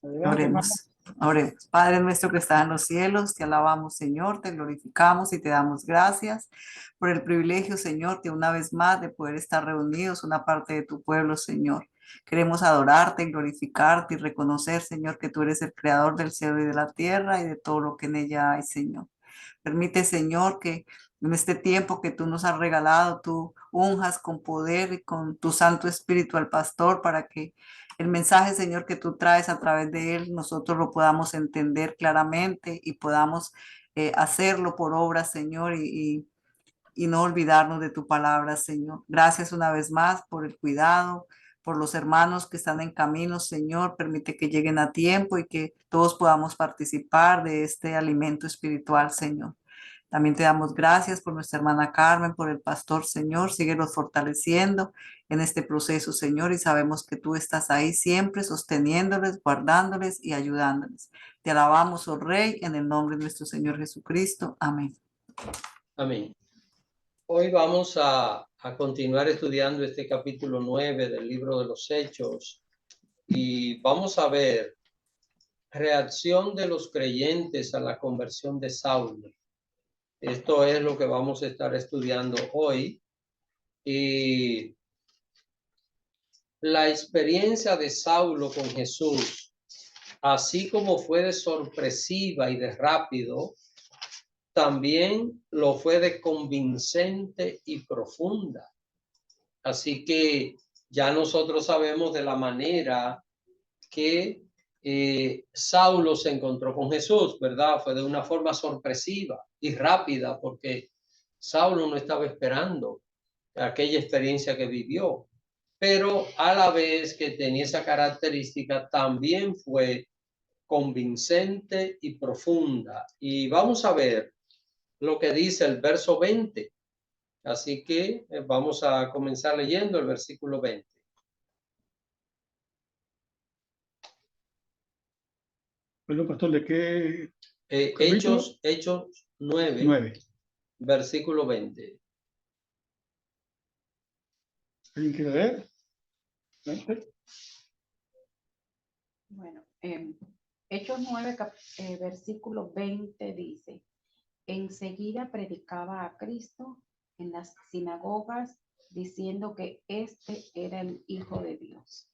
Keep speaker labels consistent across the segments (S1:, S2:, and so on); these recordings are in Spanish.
S1: Adelante, hermano.
S2: Oremos, oremos. Padre nuestro que estás en los cielos, te alabamos, Señor, te glorificamos y te damos gracias por el privilegio, Señor, de una vez más de poder estar reunidos, una parte de tu pueblo, Señor. Queremos adorarte, glorificarte y reconocer, Señor, que tú eres el creador del cielo y de la tierra y de todo lo que en ella hay, Señor. Permite, Señor, que en este tiempo que tú nos has regalado, tú unjas con poder y con tu Santo Espíritu al pastor para que el mensaje, Señor, que tú traes a través de él, nosotros lo podamos entender claramente y podamos hacerlo por obra, Señor, y no olvidarnos de tu palabra, Señor. Gracias una vez más por el cuidado, por los hermanos que están en camino, Señor. Permite que lleguen a tiempo y que todos podamos participar de este alimento espiritual, Señor. También te damos gracias por nuestra hermana Carmen, por el pastor, Señor. Síguelos fortaleciendo en este proceso, Señor, y sabemos que tú estás ahí siempre sosteniéndoles, guardándoles y ayudándoles. Te alabamos, oh Rey, en el nombre de nuestro Señor Jesucristo. Amén.
S3: Amén. Hoy vamos a continuar estudiando este capítulo 9 del libro de los Hechos y vamos a ver reacción de los creyentes a la conversión de Saulo. Esto es lo que vamos a estar estudiando hoy. Y la experiencia de Saulo con Jesús, así como fue de sorpresiva y de rápido, también lo fue de convincente y profunda. Así que ya nosotros sabemos de la manera que Saulo se encontró con Jesús, ¿verdad? Fue de una forma sorpresiva y rápida, porque Saulo no estaba esperando aquella experiencia que vivió, pero a la vez que tenía esa característica, también fue convincente y profunda. Y vamos a ver lo que dice el verso 20. Así que vamos a comenzar leyendo el versículo 20.
S1: Perdón, pastor, ¿de qué?
S3: Hechos 9,
S1: 9.
S3: versículo 20.
S1: ¿Alguien quiere leer?
S4: Bueno, Hechos 9, versículo 20 dice, enseguida predicaba a Cristo en las sinagogas, diciendo que este era el Hijo de Dios.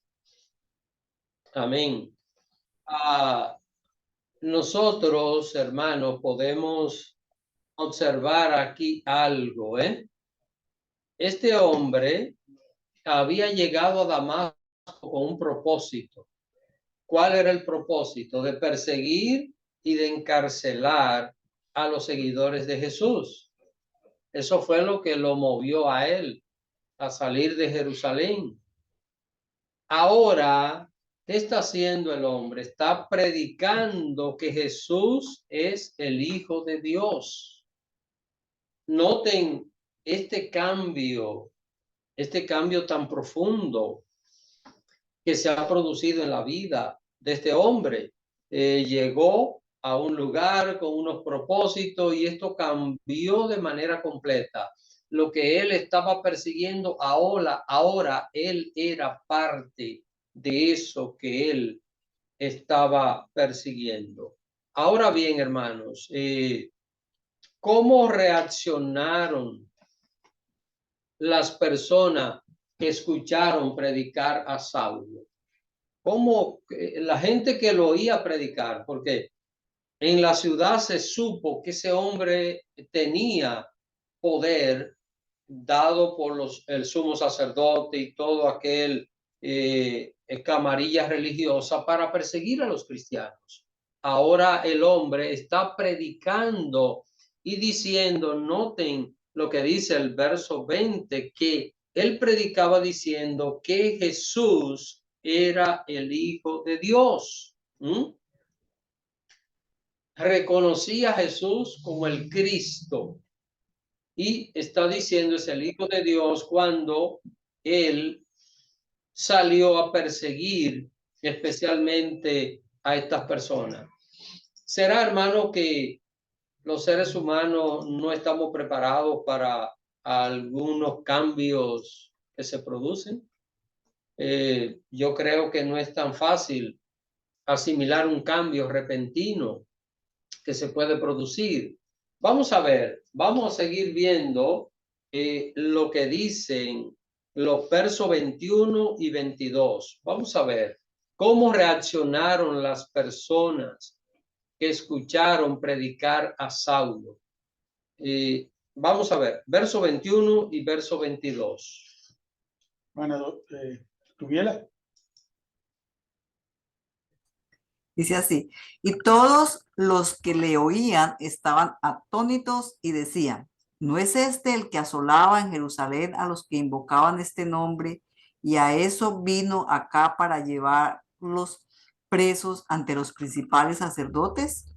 S3: Amén. Nosotros, hermanos, podemos observar aquí algo, ¿eh? Este hombre había llegado a Damasco con un propósito. ¿Cuál era el propósito? De perseguir y de encarcelar a los seguidores de Jesús. Eso fue lo que lo movió a él a salir de Jerusalén. Ahora, ¿qué está haciendo el hombre? Está predicando que Jesús es el Hijo de Dios. Noten este cambio tan profundo que se ha producido en la vida de este hombre. Llegó a un lugar con unos propósitos y esto cambió de manera completa. Lo que él estaba persiguiendo ahora él era parte de eso que él estaba persiguiendo. Ahora bien, hermanos, ¿cómo reaccionaron las personas que escucharon predicar a Saulo? ¿Cómo la gente que lo oía predicar? Porque en la ciudad se supo que ese hombre tenía poder dado por el sumo sacerdote y todo aquel camarilla religiosa para perseguir a los cristianos. Ahora el hombre está predicando y diciendo, noten lo que dice el verso 20, que él predicaba diciendo que Jesús era el Hijo de Dios. Reconocía a Jesús como el Cristo y está diciendo es el Hijo de Dios cuando él salió a perseguir especialmente a estas personas. ¿Será, hermano, que los seres humanos no estamos preparados para algunos cambios que se producen? Yo creo que no es tan fácil asimilar un cambio repentino que se puede producir. Vamos a ver, vamos a seguir viendo lo que dicen los versos 21 y 22. Vamos a ver cómo reaccionaron las personas que escucharon predicar a Saulo. Vamos a ver, verso 21 y verso 22.
S1: Bueno, Tuviela.
S2: Dice así, y todos los que le oían estaban atónitos y decían, ¿no es este el que asolaba en Jerusalén a los que invocaban este nombre y a eso vino acá para llevarlos presos ante los principales sacerdotes?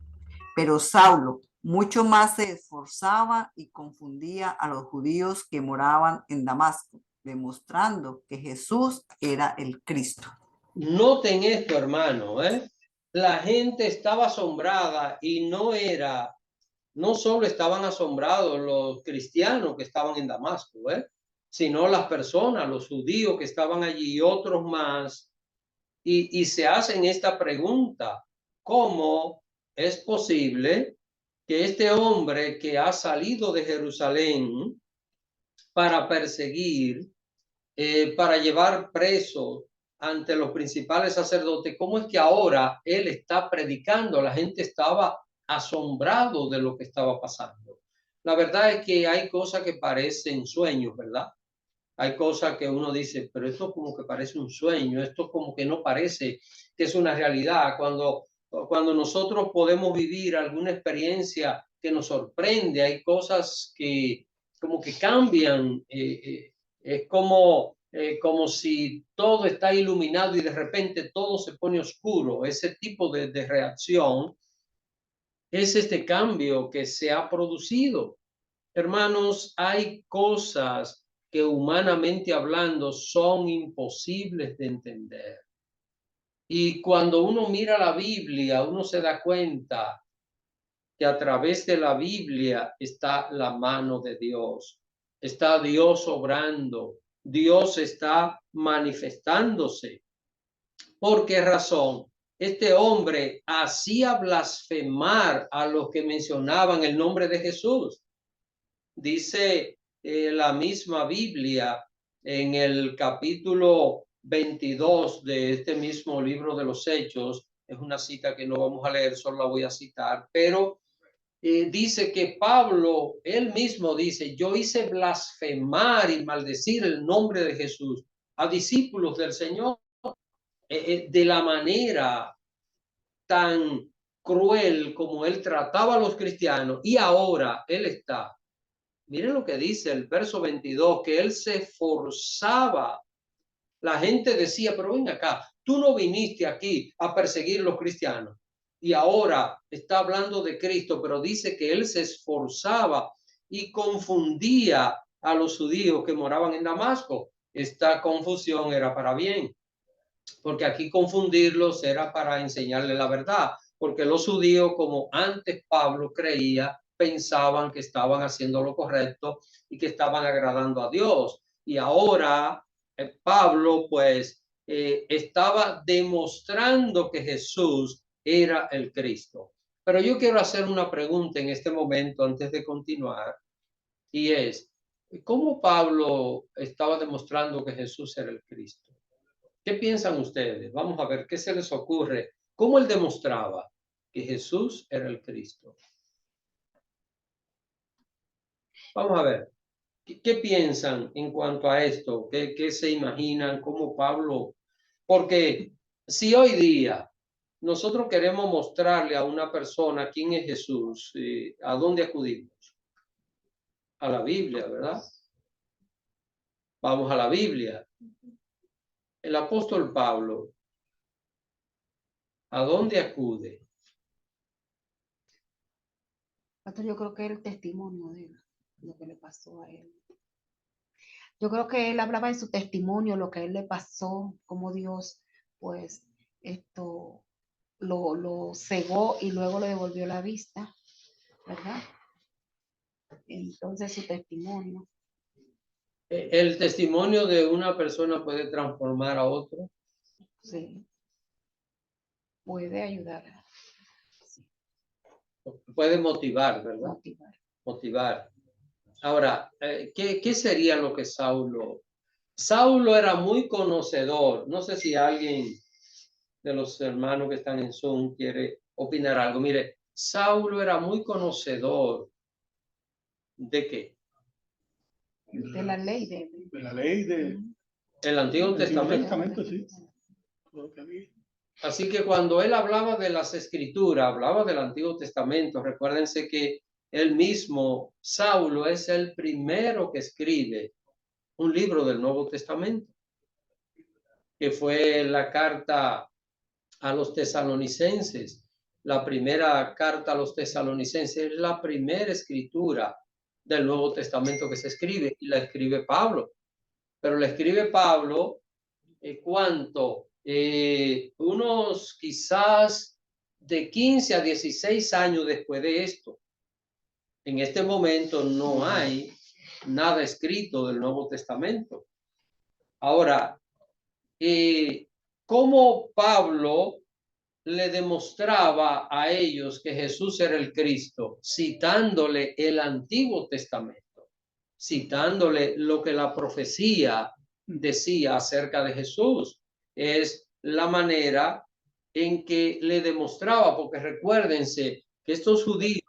S2: Pero Saulo mucho más se esforzaba y confundía a los judíos que moraban en Damasco, demostrando que Jesús era el Cristo.
S3: Noten esto, hermano, La gente estaba asombrada y no solo estaban asombrados los cristianos que estaban en Damasco, sino las personas, los judíos que estaban allí y otros más, y se hacen esta pregunta: ¿cómo es posible que este hombre que ha salido de Jerusalén para perseguir, para llevar presos ante los principales sacerdotes, cómo es que ahora él está predicando? La gente estaba asombrado de lo que estaba pasando. La verdad es que hay cosas que parecen sueños, ¿verdad? Hay cosas que uno dice, pero esto como que parece un sueño, esto como que no parece que es una realidad. Cuando nosotros podemos vivir alguna experiencia que nos sorprende, hay cosas que como que cambian, es como si todo está iluminado y de repente todo se pone oscuro. Ese tipo de reacción es este cambio que se ha producido. Hermanos, hay cosas que humanamente hablando son imposibles de entender. Y cuando uno mira la Biblia, uno se da cuenta que a través de la Biblia está la mano de Dios. Está Dios obrando. Dios está manifestándose. ¿Por qué razón? Este hombre hacía blasfemar a los que mencionaban el nombre de Jesús. Dice la misma Biblia en el capítulo 22 de este mismo libro de los Hechos. Es una cita que no vamos a leer, solo la voy a citar, pero dice que Pablo, él mismo dice, yo hice blasfemar y maldecir el nombre de Jesús a discípulos del Señor, de la manera tan cruel como él trataba a los cristianos, y ahora él está. Miren lo que dice el verso 22, que él se esforzaba. La gente decía, pero ven acá, tú no viniste aquí a perseguir a los cristianos. Y ahora está hablando de Cristo, pero dice que él se esforzaba y confundía a los judíos que moraban en Damasco. Esta confusión era para bien, porque aquí confundirlos era para enseñarle la verdad, porque los judíos, como antes Pablo creía, pensaban que estaban haciendo lo correcto y que estaban agradando a Dios. Y ahora Pablo pues estaba demostrando que Jesús era el Cristo. Pero yo quiero hacer una pregunta en este momento antes de continuar, y es, ¿cómo Pablo estaba demostrando que Jesús era el Cristo? ¿Qué piensan ustedes? Vamos a ver qué se les ocurre. ¿Cómo él demostraba que Jesús era el Cristo? Vamos a ver. ¿Qué piensan en cuanto a esto? ¿Qué se imaginan? ¿Cómo Pablo? Porque si hoy día nosotros queremos mostrarle a una persona quién es Jesús, ¿a dónde acudimos? A la Biblia, ¿verdad? Vamos a la Biblia. El apóstol Pablo, ¿a dónde acude?
S4: Yo creo que el testimonio de lo que le pasó a él. Yo creo que él hablaba de su testimonio, lo que a él le pasó, cómo Dios, pues, lo cegó y luego le devolvió la vista, ¿verdad? Entonces su testimonio.
S3: El testimonio de una persona puede transformar a otro.
S4: Sí. puede ayudar a
S3: Puede motivar, ¿verdad?
S4: motivar.
S3: Motivar. Ahora, ¿qué sería lo que Saulo? Saulo era muy conocedor. No sé si alguien de los hermanos que están en Zoom quiere opinar algo. Mire, Saulo era muy conocedor ¿de qué?
S4: De la ley de
S1: la ley de
S3: El Antiguo Testamento.
S1: Testamento, sí. Todo lo que había.
S3: Así que cuando él hablaba de las escrituras, hablaba del Antiguo Testamento, recuérdense que él mismo, Saulo, es el primero que escribe un libro del Nuevo Testamento, que fue la carta a los tesalonicenses. La primera carta a los tesalonicenses es la primera escritura del Nuevo Testamento que se escribe, y la escribe Pablo. Pero la escribe Pablo, ¿cuánto? Unos quizás de 15 a 16 años después de esto. En este momento no hay nada escrito del Nuevo Testamento. Ahora, ¿cómo Pablo le demostraba a ellos que Jesús era el Cristo? Citándole el Antiguo Testamento, citándole lo que la profecía decía acerca de Jesús. Es la manera en que le demostraba, porque recuérdense que estos judíos,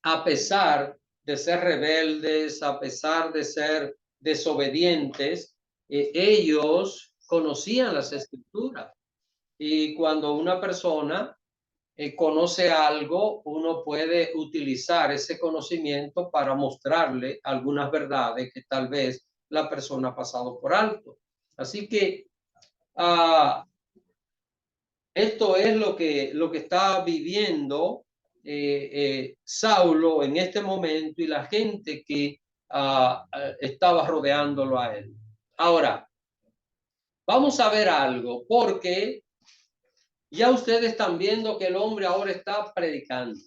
S3: a pesar de ser rebeldes, a pesar de ser desobedientes, ellos conocían las escrituras. Y cuando una persona conoce algo, uno puede utilizar ese conocimiento para mostrarle algunas verdades que tal vez la persona ha pasado por alto. Así que esto es lo que está viviendo Saulo en este momento y la gente que estaba rodeándolo a él. Ahora, vamos a ver algo, porque ya ustedes están viendo que el hombre ahora está predicando.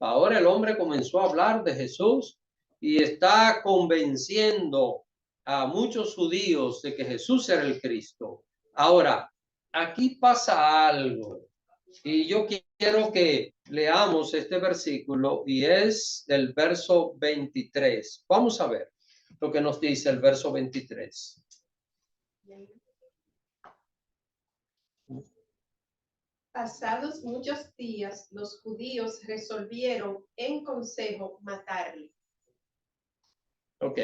S3: Ahora el hombre comenzó a hablar de Jesús y está convenciendo a muchos judíos de que Jesús era el Cristo. Ahora, aquí pasa algo y yo quiero que leamos este versículo y es del verso 23. Vamos a ver lo que nos dice el verso 23.
S5: Pasados muchos días, los judíos resolvieron en consejo matarle.
S3: Ok.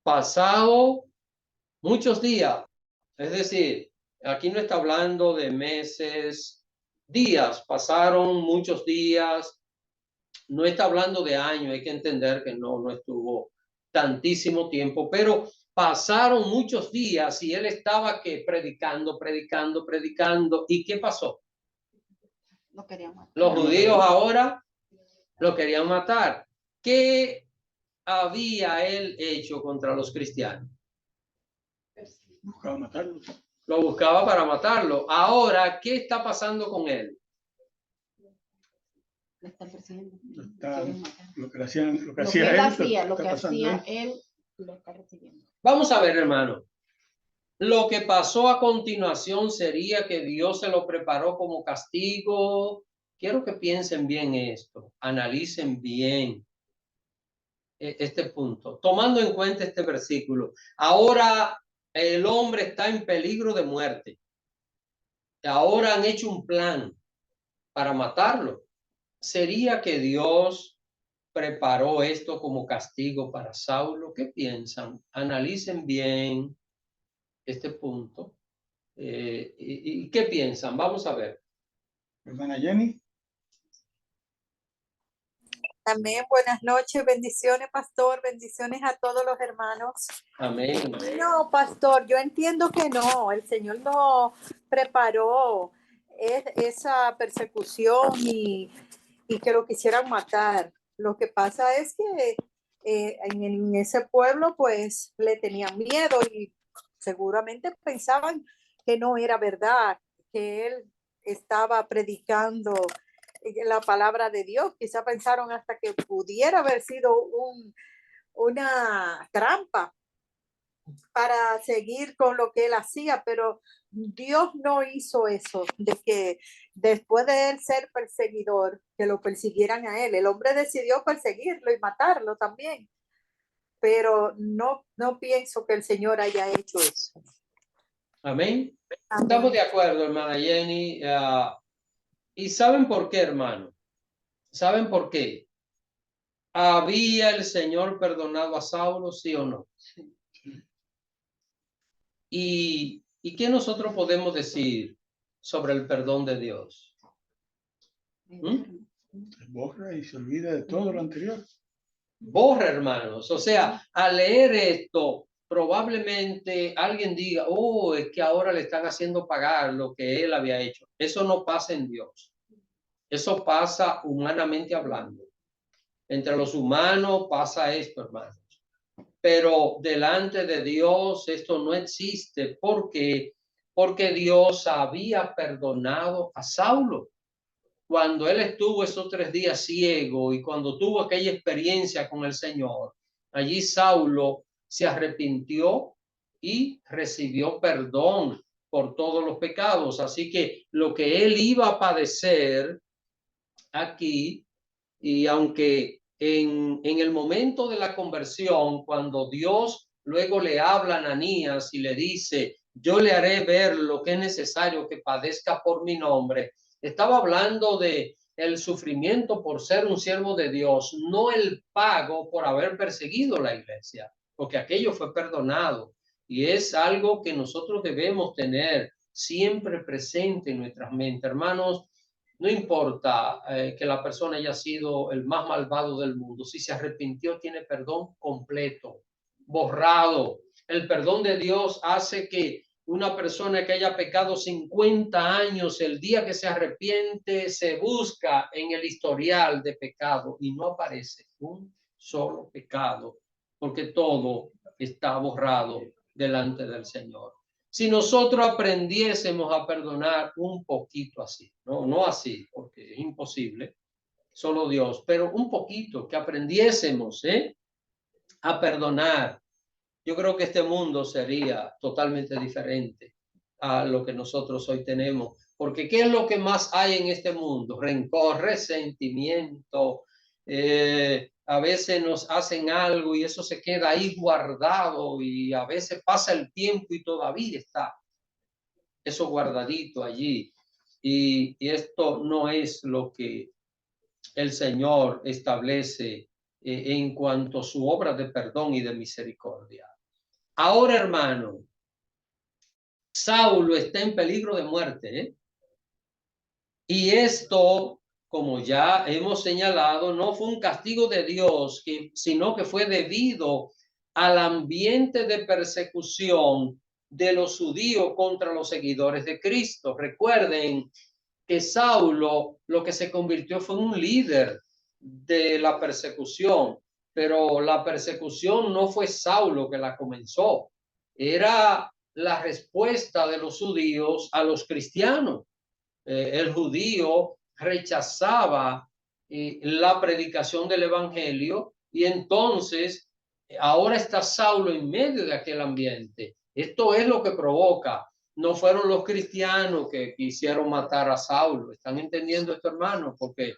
S3: Pasado muchos días, es decir, aquí no está hablando de meses, días, pasaron muchos días, no está hablando de años, hay que entender que no estuvo tantísimo tiempo, pero pasaron muchos días y él estaba que predicando. ¿Y qué pasó?
S4: Lo querían matar.
S3: Los judíos ahora lo querían matar. ¿Qué había él hecho contra los cristianos?
S1: Buscaba matarlo.
S3: Lo buscaba para matarlo. Ahora, ¿qué está pasando con él?
S4: Le están persiguiendo.
S1: Lo que hacían,
S4: Lo que él hacía, lo que
S1: está
S4: hacía
S1: pasando
S4: él, lo está recibiendo.
S3: Vamos a ver, hermano. Lo que pasó a continuación sería que Dios se lo preparó como castigo. Quiero que piensen bien esto, analicen bien este punto, tomando en cuenta este versículo. Ahora el hombre está en peligro de muerte. Ahora han hecho un plan para matarlo. ¿Sería que Dios preparó esto como castigo para Saulo? ¿Qué piensan? Analicen bien este punto. ¿Y qué piensan? Vamos a ver.
S1: Hermana Jenny.
S6: Amén, buenas noches, bendiciones, pastor, bendiciones a todos los hermanos.
S3: Amén.
S6: No, pastor, yo entiendo que no, el Señor no preparó esa persecución y que lo quisieran matar. Lo que pasa es que en ese pueblo pues le tenían miedo y seguramente pensaban que no era verdad, que él estaba predicando la palabra de Dios. Quizá pensaron hasta que pudiera haber sido una trampa para seguir con lo que él hacía, pero Dios no hizo eso, de que después de él ser perseguidor, que lo persiguieran a él. El hombre decidió perseguirlo y matarlo también, pero no pienso que el Señor haya hecho eso.
S3: Amén.
S6: Amén.
S3: Estamos de acuerdo, hermana Jenny. ¿Y saben por qué, hermano? ¿Saben por qué? ¿Había el Señor perdonado a Saulo, sí o no? ¿Y qué nosotros podemos decir sobre el perdón de Dios?
S1: Se borra y se olvida de todo lo anterior.
S3: Borra, hermanos. O sea, al leer esto, probablemente alguien diga, oh, es que ahora le están haciendo pagar lo que él había hecho. Eso no pasa en Dios. Eso pasa humanamente hablando. Entre los humanos pasa esto, hermanos. Pero delante de Dios esto no existe. ¿Por qué? Porque Dios había perdonado a Saulo. Cuando él estuvo esos 3 días ciego y cuando tuvo aquella experiencia con el Señor, allí Saulo se arrepintió y recibió perdón por todos los pecados. Así que lo que él iba a padecer aquí, y aunque en el momento de la conversión, cuando Dios luego le habla a Ananías y le dice, yo le haré ver lo que es necesario que padezca por mi nombre, estaba hablando de el sufrimiento por ser un siervo de Dios, no el pago por haber perseguido la iglesia, porque aquello fue perdonado. Y es algo que nosotros debemos tener siempre presente en nuestras mentes, hermanos. No importa que la persona haya sido el más malvado del mundo, si se arrepintió tiene perdón completo, borrado. El perdón de Dios hace que una persona que haya pecado 50 años, el día que se arrepiente, se busca en el historial de pecado y no aparece un solo pecado, porque todo está borrado delante del Señor. Si nosotros aprendiésemos a perdonar un poquito así, no así, porque es imposible, solo Dios, pero un poquito, que aprendiésemos a perdonar, yo creo que este mundo sería totalmente diferente a lo que nosotros hoy tenemos. Porque ¿qué es lo que más hay en este mundo? Rencor, resentimiento. A veces nos hacen algo y eso se queda ahí guardado y a veces pasa el tiempo y todavía está eso guardadito allí. Y esto no es lo que el Señor establece en cuanto a su obra de perdón y de misericordia. Ahora, hermano, Saulo está en peligro de muerte, y esto, como ya hemos señalado, no fue un castigo de Dios, sino que fue debido al ambiente de persecución de los judíos contra los seguidores de Cristo. Recuerden que Saulo lo que se convirtió fue un líder de la persecución, pero la persecución no fue Saulo que la comenzó, era la respuesta de los judíos a los cristianos. El judío rechazaba la predicación del evangelio y entonces ahora está Saulo en medio de aquel ambiente. Esto es lo que provoca. No fueron los cristianos que quisieron matar a Saulo. ¿Están entendiendo esto, hermanos? Porque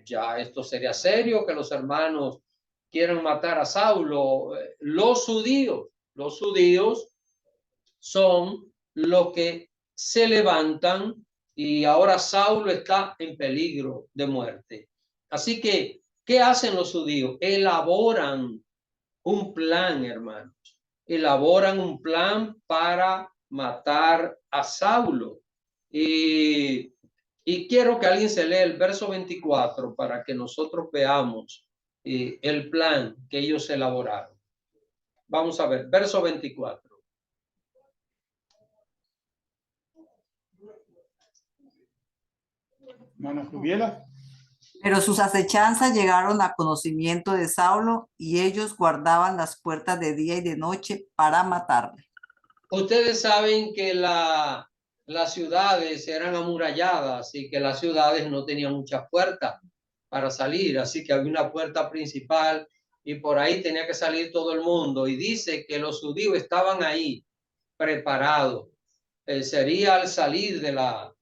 S3: ya esto sería serio que los hermanos quieran matar a Saulo. Los judíos son los que se levantan y ahora Saulo está en peligro de muerte. Así que, ¿qué hacen los judíos? Elaboran un plan, hermanos. Elaboran un plan para matar a Saulo. Y quiero que alguien se lea el verso 24 para que nosotros veamos el plan que ellos elaboraron. Vamos a ver, verso 24.
S1: Hermana Jubiela.
S2: Pero sus acechanzas llegaron a conocimiento de Saulo y ellos guardaban las puertas de día y de noche para matarle.
S3: Ustedes saben que las ciudades eran amuralladas y que las ciudades no tenían muchas puertas para salir, así que había una puerta principal y por ahí tenía que salir todo el mundo. Y dice que los judíos estaban ahí preparados. Sería al salir de la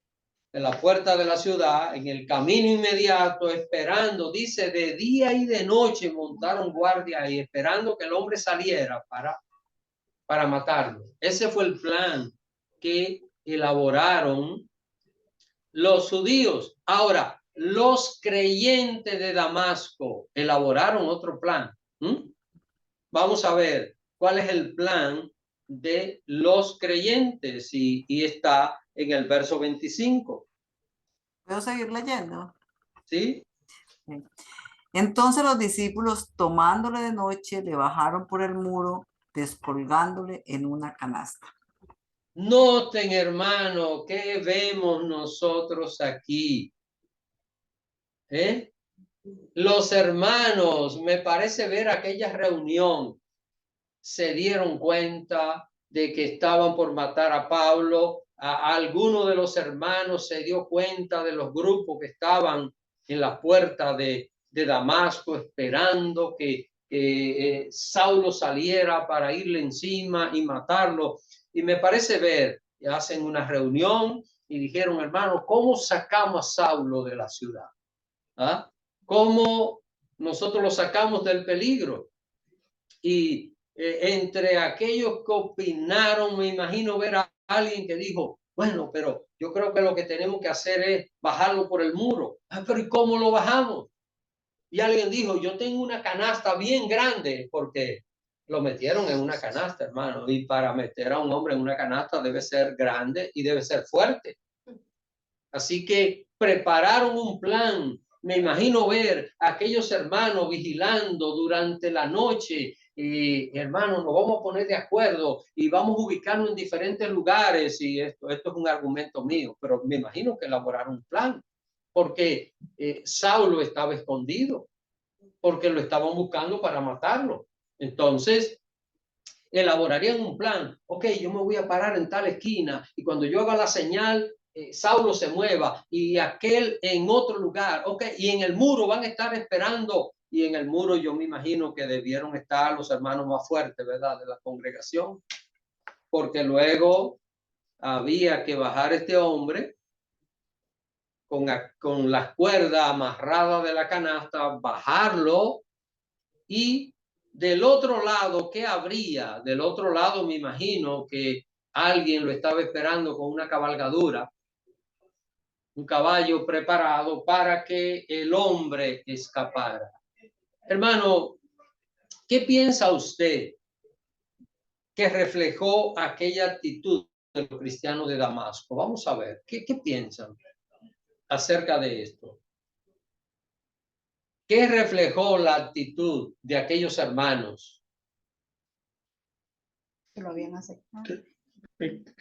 S3: puerta de la ciudad, en el camino inmediato, esperando, dice, de día y de noche montaron guardia ahí, esperando que el hombre saliera para matarlo. Ese fue el plan que elaboraron los judíos. Ahora, los creyentes de Damasco elaboraron otro plan. Vamos a ver cuál es el plan de los creyentes y está en el verso 25.
S2: ¿Puedo seguir leyendo?
S3: ¿Sí?
S2: Entonces los discípulos, tomándole de noche, le bajaron por el muro, descolgándole en una canasta.
S3: Noten, hermano, ¿qué vemos nosotros aquí? Los hermanos, me parece ver aquella reunión, se dieron cuenta de que estaban por matar a Pablo. Alguno de los hermanos se dio cuenta de los grupos que estaban en la puerta de Damasco esperando que Saulo saliera para irle encima y matarlo. Y me parece ver que hacen una reunión y dijeron, hermano, ¿cómo sacamos a Saulo de la ciudad? ¿Cómo nosotros lo sacamos del peligro? Y entre aquellos que opinaron, me imagino ver a alguien que dijo, bueno, pero yo creo que lo que tenemos que hacer es bajarlo por el muro. Pero ¿y cómo lo bajamos? Y alguien dijo, yo tengo una canasta bien grande, porque lo metieron en una canasta, hermano. Y para meter a un hombre en una canasta debe ser grande y debe ser fuerte. Así que prepararon un plan. Me imagino ver a aquellos hermanos vigilando durante la noche. Y hermanos, nos vamos a poner de acuerdo y vamos a ubicarnos en diferentes lugares. Y esto es un argumento mío, pero me imagino que elaboraron un plan, porque Saulo estaba escondido, porque lo estaban buscando para matarlo. Entonces, elaborarían un plan. Ok, yo me voy a parar en tal esquina y cuando yo haga la señal, Saulo se mueva y aquel en otro lugar. Ok, y en el muro van a estar esperando. Y en el muro yo me imagino que debieron estar los hermanos más fuertes, ¿verdad?, de la congregación, porque luego había que bajar este hombre con las cuerdas amarradas de la canasta, bajarlo. Y del otro lado, ¿qué habría? Del otro lado me imagino que alguien lo estaba esperando con una cabalgadura, un caballo preparado para que el hombre escapara. Hermano, ¿qué piensa usted que reflejó aquella actitud de los cristianos de Damasco? Vamos a ver, ¿qué piensan acerca de esto? ¿Qué reflejó la actitud de aquellos hermanos?
S4: Que lo habían aceptado.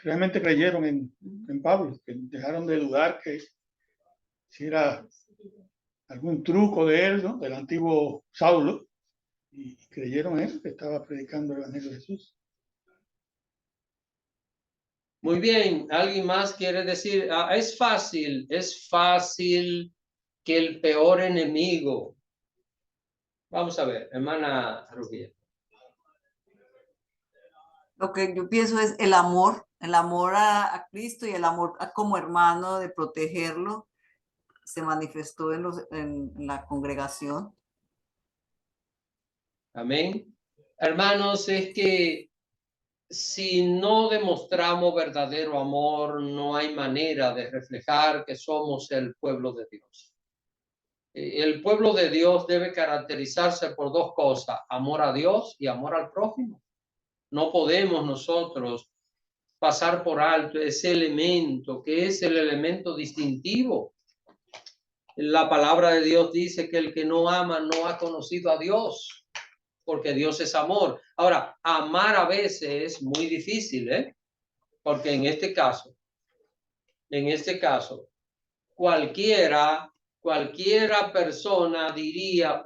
S1: Realmente creyeron en Pablo, que dejaron de dudar que si era algún truco de él, ¿no?, del antiguo Saulo, y creyeron en él, que estaba predicando el evangelio de Jesús.
S3: Muy bien, ¿alguien más quiere decir? Es fácil que el peor enemigo. Vamos a ver, hermana Rubia.
S2: Lo que yo pienso es el amor a Cristo y el amor como hermano de protegerlo se manifestó en la congregación.
S3: Amén. Hermanos, es que si no demostramos verdadero amor, no hay manera de reflejar que somos el pueblo de Dios. El pueblo de Dios debe caracterizarse por dos cosas: amor a Dios y amor al prójimo. No podemos nosotros pasar por alto ese elemento que es el elemento distintivo. La palabra de Dios dice que el que no ama no ha conocido a Dios, porque Dios es amor. Ahora, amar a veces es muy difícil, porque en este caso, cualquiera persona diría,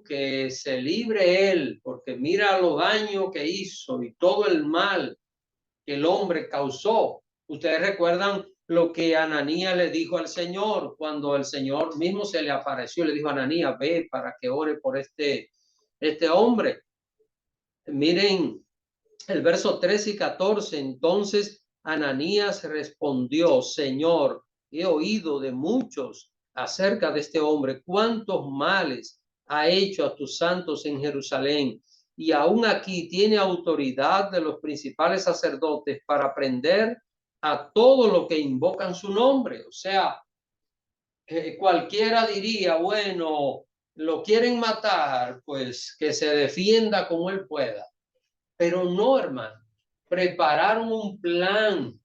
S3: que se libre él, porque mira los daños que hizo y todo el mal que el hombre causó. Ustedes recuerdan lo que Ananías le dijo al Señor cuando el Señor mismo se le apareció, le dijo a Ananías, ve para que ore por este este hombre. Miren el verso 13 y 14. Entonces Ananías respondió: Señor, he oído de muchos acerca de este hombre, cuántos males ha hecho a tus santos en Jerusalén, y aún aquí tiene autoridad de los principales sacerdotes para prender a todo lo que invocan su nombre. O sea, cualquiera diría, bueno, lo quieren matar, pues que se defienda como él pueda. Pero no, hermano, prepararon un plan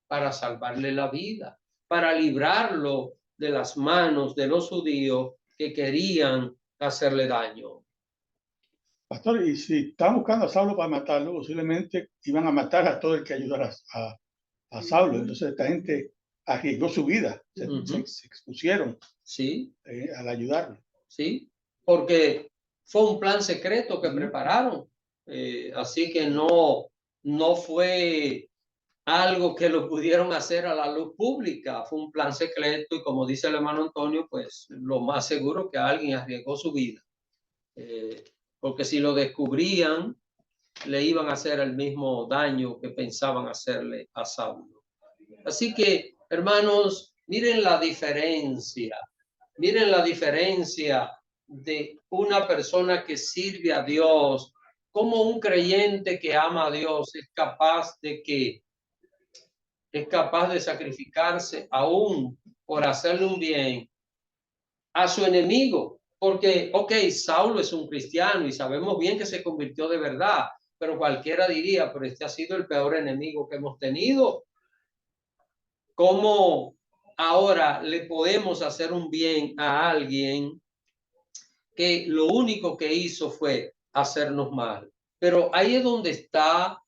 S3: para salvarle la vida, para librarlo de las manos de los judíos que querían hacerle daño.
S1: Pastor, y si estaban buscando a Saulo para matarlo, posiblemente iban a matar a todo el que ayudara a Saulo. Entonces esta gente arriesgó su vida, se expusieron
S3: Sí,
S1: al ayudarlo.
S3: sí, porque fue un plan secreto que prepararon. Así que no fue algo que lo pudieron hacer a la luz pública, fue un plan secreto, y como dice el hermano Antonio, pues lo más seguro que alguien arriesgó su vida, porque si lo descubrían, le iban a hacer el mismo daño que pensaban hacerle a Saulo. Así que, hermanos, miren la diferencia de una persona que sirve a Dios, como un creyente que ama a Dios es capaz de sacrificarse aún por hacerle un bien a su enemigo. Porque, Saulo es un cristiano y sabemos bien que se convirtió de verdad, pero cualquiera diría, pero este ha sido el peor enemigo que hemos tenido. ¿Cómo ahora le podemos hacer un bien a alguien que lo único que hizo fue hacernos mal? Pero ahí es donde está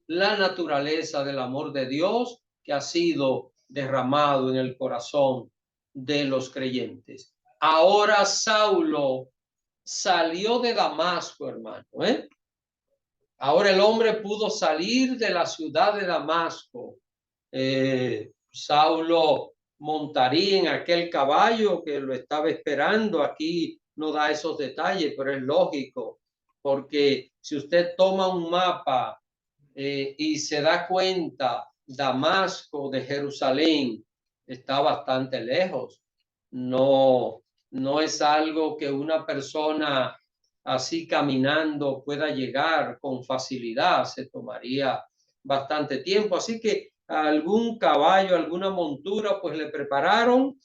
S3: la naturaleza del amor de Dios que ha sido derramado en el corazón de los creyentes. Ahora Saulo salió de Damasco, hermano. Ahora el hombre pudo salir de la ciudad de Damasco. Saulo montaría en aquel caballo que lo estaba esperando. Aquí no da esos detalles, pero es lógico, porque si usted toma un mapa y se da cuenta, Damasco de Jerusalén está bastante lejos. No es algo que una persona así caminando pueda llegar con facilidad, se tomaría bastante tiempo. Así que algún caballo, alguna montura, pues le prepararon,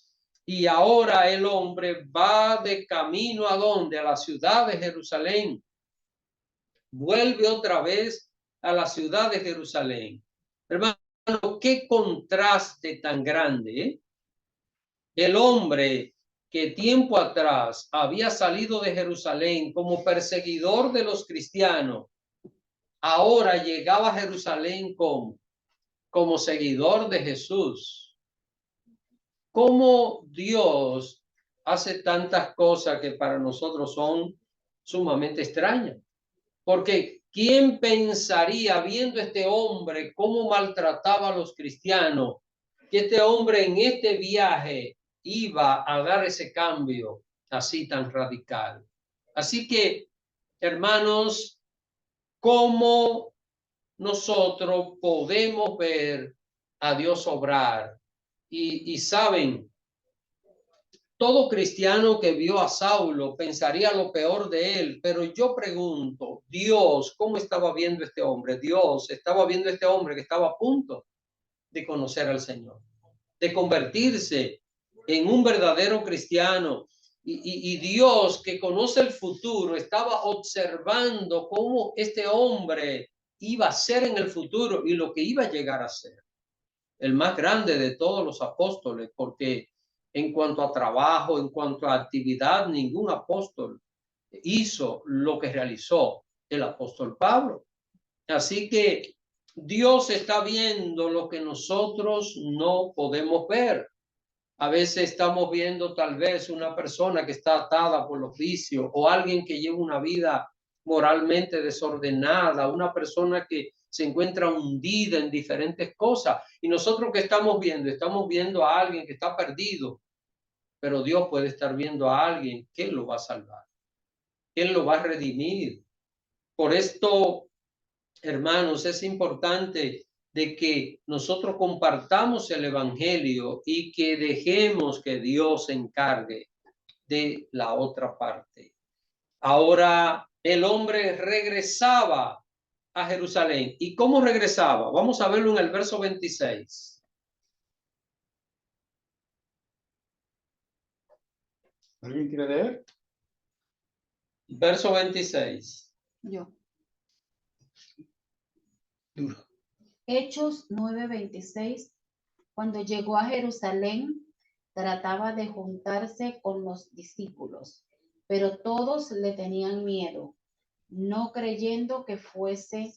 S3: y ahora el hombre va de camino ¿a dónde? A la ciudad de Jerusalén. Vuelve otra vez a la ciudad de Jerusalén. Hermano, qué contraste tan grande, ¿eh? El hombre que tiempo atrás había salido de Jerusalén como perseguidor de los cristianos, ahora llegaba a Jerusalén como seguidor de Jesús. ¿Cómo Dios hace tantas cosas que para nosotros son sumamente extrañas? Porque ¿quién pensaría, viendo este hombre cómo maltrataba a los cristianos, que este hombre en este viaje iba a dar ese cambio así tan radical? Así que, hermanos, ¿cómo nosotros podemos ver a Dios obrar? Y saben, todo cristiano que vio a Saulo pensaría lo peor de él, pero yo pregunto, Dios, ¿cómo estaba viendo este hombre? Dios estaba viendo este hombre que estaba a punto de conocer al Señor, de convertirse en un verdadero cristiano. Y Dios, que conoce el futuro, estaba observando cómo este hombre iba a ser en el futuro y lo que iba a llegar a ser. El más grande de todos los apóstoles, porque en cuanto a trabajo, en cuanto a actividad, ningún apóstol hizo lo que realizó el apóstol Pablo. Así que Dios está viendo lo que nosotros no podemos ver. A veces estamos viendo tal vez una persona que está atada por los vicios, o alguien que lleva una vida moralmente desordenada, una persona que se encuentra hundida en diferentes cosas. Y nosotros que estamos viendo a alguien que está perdido, pero Dios puede estar viendo a alguien que lo va a salvar. Él lo va a redimir. Por esto, hermanos, es importante de que nosotros compartamos el evangelio y que dejemos que Dios se encargue de la otra parte. Ahora el hombre regresaba a Jerusalén. ¿Y cómo regresaba? Vamos a verlo en el verso 26.
S1: ¿Alguien quiere leer?
S3: Verso 26.
S4: Yo.
S1: Duro.
S4: Hechos 9:26. Cuando llegó a Jerusalén, trataba de juntarse con los discípulos, pero todos le tenían miedo, no creyendo que fuese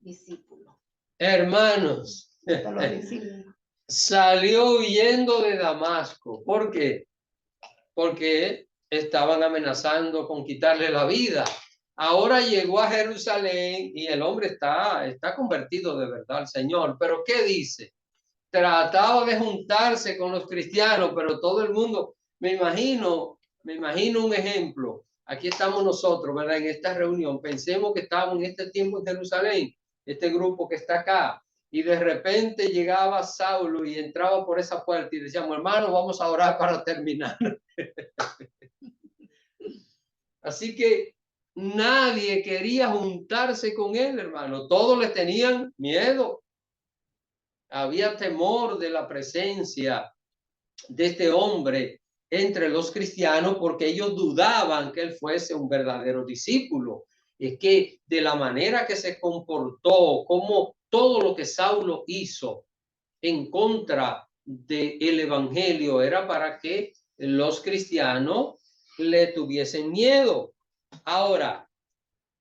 S4: discípulo.
S3: Hermanos,
S4: Hasta los discípulos.
S3: salió huyendo de Damasco. ¿Por qué? Porque estaban amenazando con quitarle la vida. Ahora llegó a Jerusalén y el hombre está convertido de verdad al Señor. Pero ¿qué dice? Trataba de juntarse con los cristianos, pero todo el mundo, me imagino un ejemplo. Aquí estamos nosotros, ¿verdad? En esta reunión. Pensemos que estábamos en este tiempo en Jerusalén, este grupo que está acá. Y de repente llegaba Saulo y entraba por esa puerta y decíamos, hermanos, vamos a orar para terminar. Así que nadie quería juntarse con él, hermano. Todos le tenían miedo. Había temor de la presencia de este hombre entre los cristianos porque ellos dudaban que él fuese un verdadero discípulo. Es que de la manera que se comportó, como todo lo que Saulo hizo en contra del evangelio era para que los cristianos le tuviesen miedo. Ahora,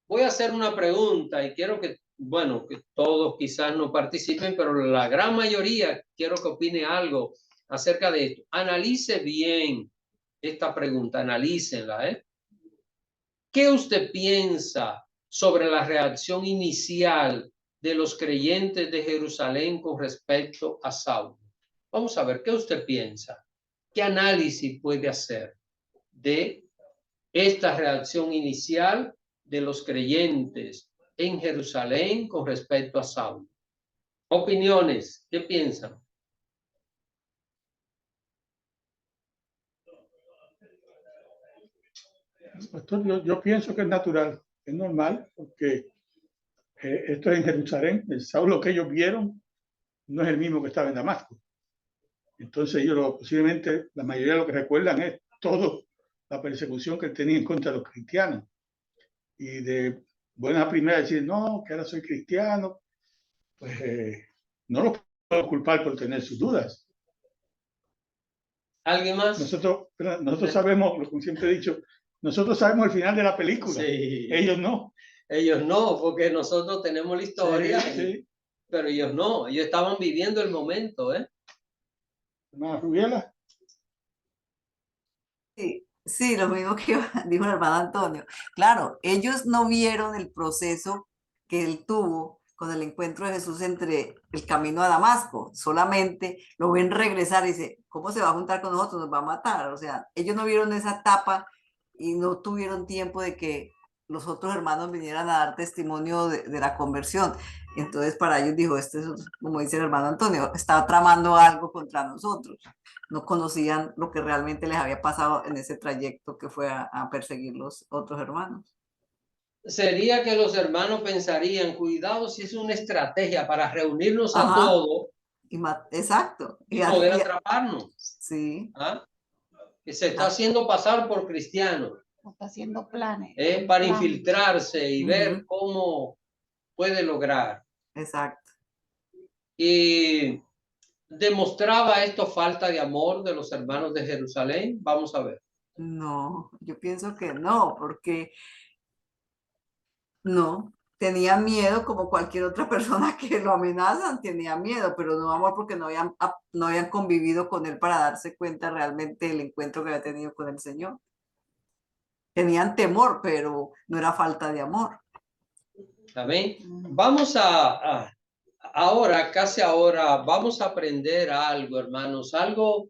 S3: voy a hacer una pregunta y quiero que, bueno, que todos quizás no participen, pero la gran mayoría quiero que opine algo acerca de esto. Analice bien esta pregunta, analícenla, ¿eh? ¿Qué usted piensa sobre la reacción inicial de los creyentes de Jerusalén con respecto a Saulo? Vamos a ver, ¿qué usted piensa? ¿Qué análisis puede hacer de esta reacción inicial de los creyentes en Jerusalén con respecto a Saulo? Opiniones, ¿qué piensan?
S1: Pastor, yo pienso que es natural, es normal, porque esto es en Jerusalén. El Saulo que ellos vieron no es el mismo que estaba en Damasco. Entonces ellos posiblemente, la mayoría de lo que recuerdan es toda la persecución que tenía en contra de los cristianos. Y de buena primera decir, no, que ahora soy cristiano, pues no los puedo culpar por tener sus dudas.
S3: ¿Alguien más?
S1: Nosotros sabemos, lo que siempre he dicho, nosotros sabemos el final de la película.
S3: Sí.
S1: Ellos no.
S3: Ellos no, porque nosotros tenemos la historia,
S1: Sí.
S3: pero ellos no. Ellos estaban viviendo el momento, ¿eh?
S1: Hermana Rubiela.
S2: Sí, lo mismo que dijo el hermano Antonio. Claro, ellos no vieron el proceso que él tuvo con el encuentro de Jesús entre el camino a Damasco. Solamente lo ven regresar y dice, ¿cómo se va a juntar con nosotros? Nos va a matar. O sea, ellos no vieron esa etapa y no tuvieron tiempo de que los otros hermanos vinieran a dar testimonio de la conversión. Entonces para ellos dijo, este es, como dice el hermano Antonio, está tramando algo contra nosotros. No conocían lo que realmente les había pasado en ese trayecto que fue a perseguir los otros hermanos.
S3: Sería que los hermanos pensarían, cuidado si es una estrategia para reunirnos a
S2: Ajá.
S3: todos
S2: Exacto.
S3: y poder atraparnos.
S2: Sí.
S3: ¿Ah? Que se está haciendo pasar por cristiano.
S4: Está haciendo planes.
S3: Para infiltrarse y ver cómo puede lograr.
S2: Exacto.
S3: Y ¿demostraba esto falta de amor de los hermanos de Jerusalén? Vamos a ver.
S2: No, yo pienso que no, porque no, tenía miedo como cualquier otra persona que lo amenazan, tenía miedo, pero no amor porque no habían convivido con él para darse cuenta realmente del encuentro que había tenido con el Señor. Tenían temor, pero no era falta de amor.
S3: Amén. Vamos ahora, casi ahora, vamos a aprender algo, hermanos, algo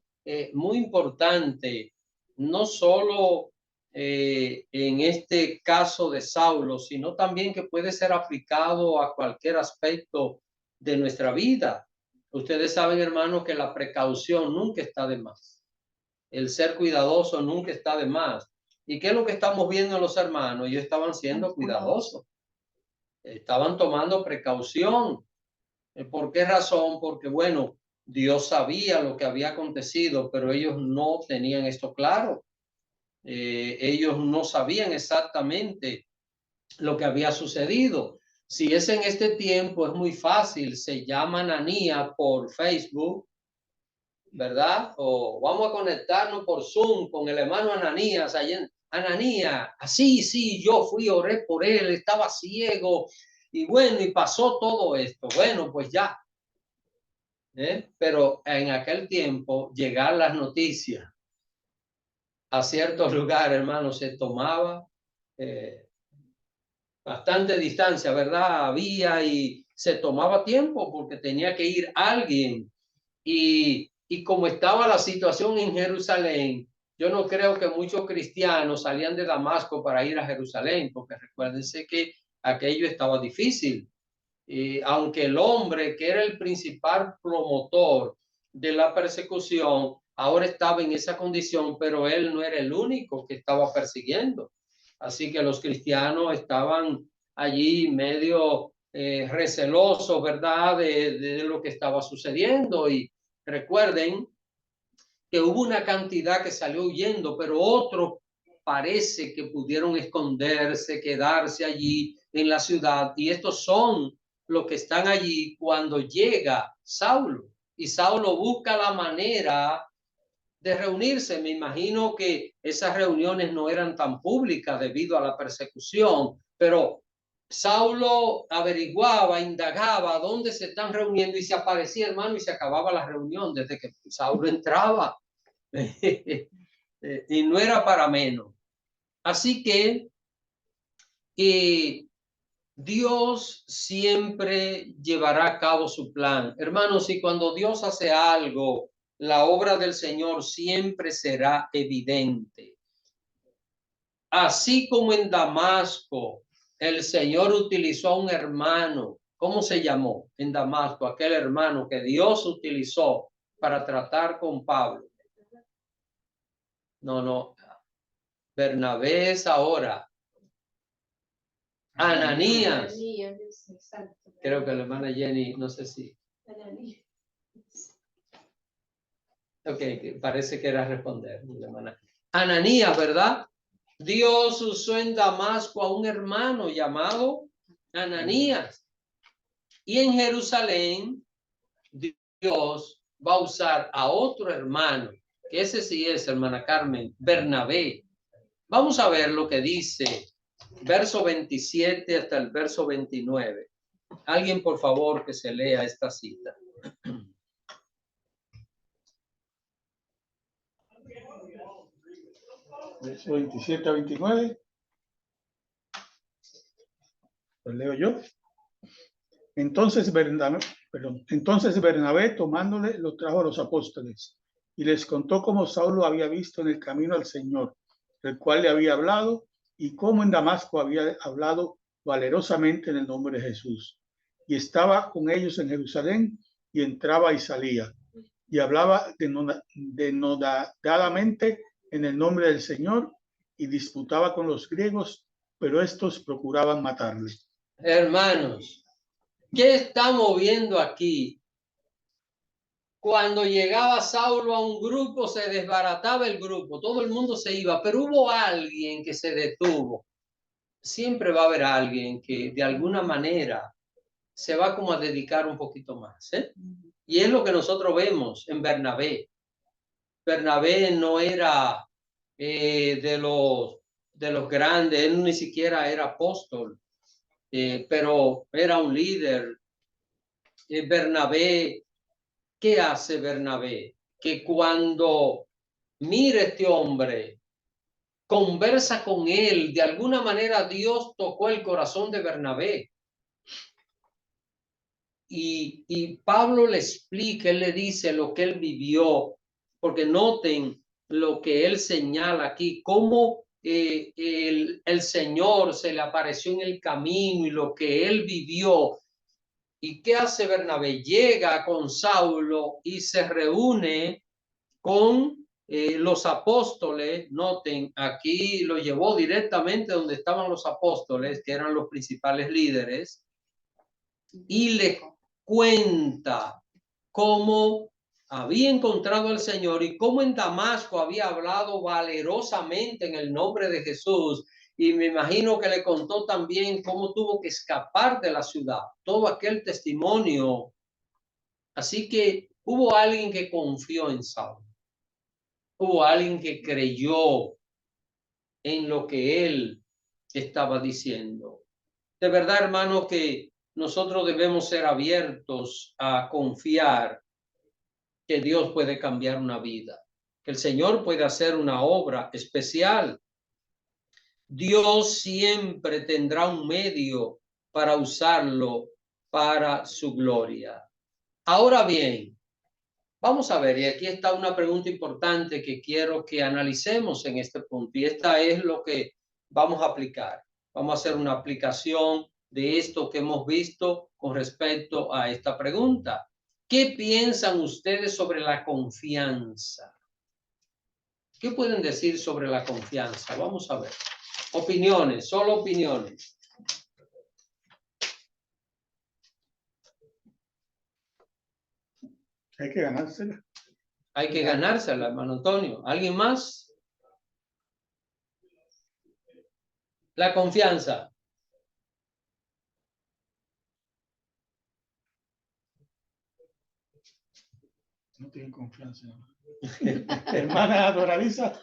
S3: muy importante, no solo en este caso de Saulo, sino también que puede ser aplicado a cualquier aspecto de nuestra vida. Ustedes saben, hermanos, que la precaución nunca está de más. El ser cuidadoso nunca está de más. ¿Y qué es lo que estamos viendo en los hermanos? Ellos estaban siendo cuidadosos. Estaban tomando precaución. ¿Por qué razón? Porque, bueno, Dios sabía lo que había acontecido, pero ellos no tenían esto claro. Ellos no sabían exactamente lo que había sucedido. Si es en este tiempo, es muy fácil. Se llama Ananías por Facebook, ¿verdad? O vamos a conectarnos por Zoom con el hermano Ananías. Ananías, así, sí, yo fui, oré por él, estaba ciego. Y bueno, y pasó todo esto. Bueno, pues ya. Pero en aquel tiempo, llegar las noticias a ciertos lugares, hermano, se tomaba bastante distancia, ¿verdad? Había y se tomaba tiempo porque tenía que ir alguien. Y como estaba la situación en Jerusalén, yo no creo que muchos cristianos salían de Damasco para ir a Jerusalén, porque recuérdense que aquello estaba difícil. Aunque el hombre que era el principal promotor de la persecución ahora estaba en esa condición, pero él no era el único que estaba persiguiendo. Así que los cristianos estaban allí medio recelosos, ¿verdad? De lo que estaba sucediendo. Y recuerden que hubo una cantidad que salió huyendo, pero otros parece que pudieron esconderse, quedarse allí en la ciudad. Y estos son los que están allí cuando llega Saulo. Y Saulo busca la manera de reunirse. Me imagino que esas reuniones no eran tan públicas debido a la persecución, pero Saulo averiguaba, indagaba dónde se están reuniendo y se aparecía, hermano, y se acababa la reunión desde que Saulo entraba. Y no era para menos. Así que Dios siempre llevará a cabo su plan. Hermanos, y cuando Dios hace algo, la obra del Señor siempre será evidente. Así como en Damasco, el Señor utilizó a un hermano. ¿Cómo se llamó en Damasco? Aquel hermano que Dios utilizó para tratar con Pablo. No. Bernabé es ahora. Ananías. Creo que la hermana Jenny, no sé si. Ok, parece que era responder. Ananías, ¿verdad? Dios usó en Damasco a un hermano llamado Ananías. Y en Jerusalén, Dios va a usar a otro hermano, que ese sí es, hermana Carmen, Bernabé. Vamos a ver lo que dice, verso 27 hasta el verso 29. Alguien, por favor, que se lea esta cita.
S1: Verso 27 a 29. Pues leo yo. Entonces Bernabé, tomándole, lo trajo a los apóstoles y les contó cómo Saulo había visto en el camino al Señor, el cual le había hablado, y cómo en Damasco había hablado valerosamente en el nombre de Jesús. Y estaba con ellos en Jerusalén, y entraba y salía, y hablaba denodadamente en el nombre del Señor, y disputaba con los griegos, pero estos procuraban matarle.
S3: Hermanos, ¿qué estamos viendo aquí? Cuando llegaba Saulo a un grupo, se desbarataba el grupo, todo el mundo se iba, pero hubo alguien que se detuvo. Siempre va a haber alguien que de alguna manera se va como a dedicar un poquito más. Y es lo que nosotros vemos en Bernabé. Bernabé no era de los grandes, él ni siquiera era apóstol, pero era un líder. Bernabé, ¿qué hace Bernabé? Que cuando mira este hombre, conversa con él, de alguna manera Dios tocó el corazón de Bernabé. Y Pablo le explica, él le dice lo que él vivió, porque noten lo que él señala aquí, cómo el Señor se le apareció en el camino y lo que él vivió. ¿Y qué hace Bernabé? Llega con Saulo y se reúne con los apóstoles. Noten, aquí lo llevó directamente donde estaban los apóstoles, que eran los principales líderes, y le cuenta cómo había encontrado al Señor y cómo en Damasco había hablado valerosamente en el nombre de Jesús. Y me imagino que le contó también cómo tuvo que escapar de la ciudad, todo aquel testimonio. Así que hubo alguien que confió en Saulo. Hubo alguien que creyó en lo que él estaba diciendo. De verdad, hermano, que nosotros debemos ser abiertos a confiar que Dios puede cambiar una vida, que el Señor puede hacer una obra especial. Dios siempre tendrá un medio para usarlo para su gloria. Ahora bien, vamos a ver, y aquí está una pregunta importante que quiero que analicemos en este punto, y esta es lo que vamos a aplicar. Vamos a hacer una aplicación de esto que hemos visto con respecto a esta pregunta. ¿Qué piensan ustedes sobre la confianza? ¿Qué pueden decir sobre la confianza? Vamos a ver. Opiniones, solo opiniones.
S1: Hay que ganársela.
S3: Hay que ganársela, hermano Antonio. ¿Alguien más? La confianza.
S1: No tienen confianza. Hermana Doraliza.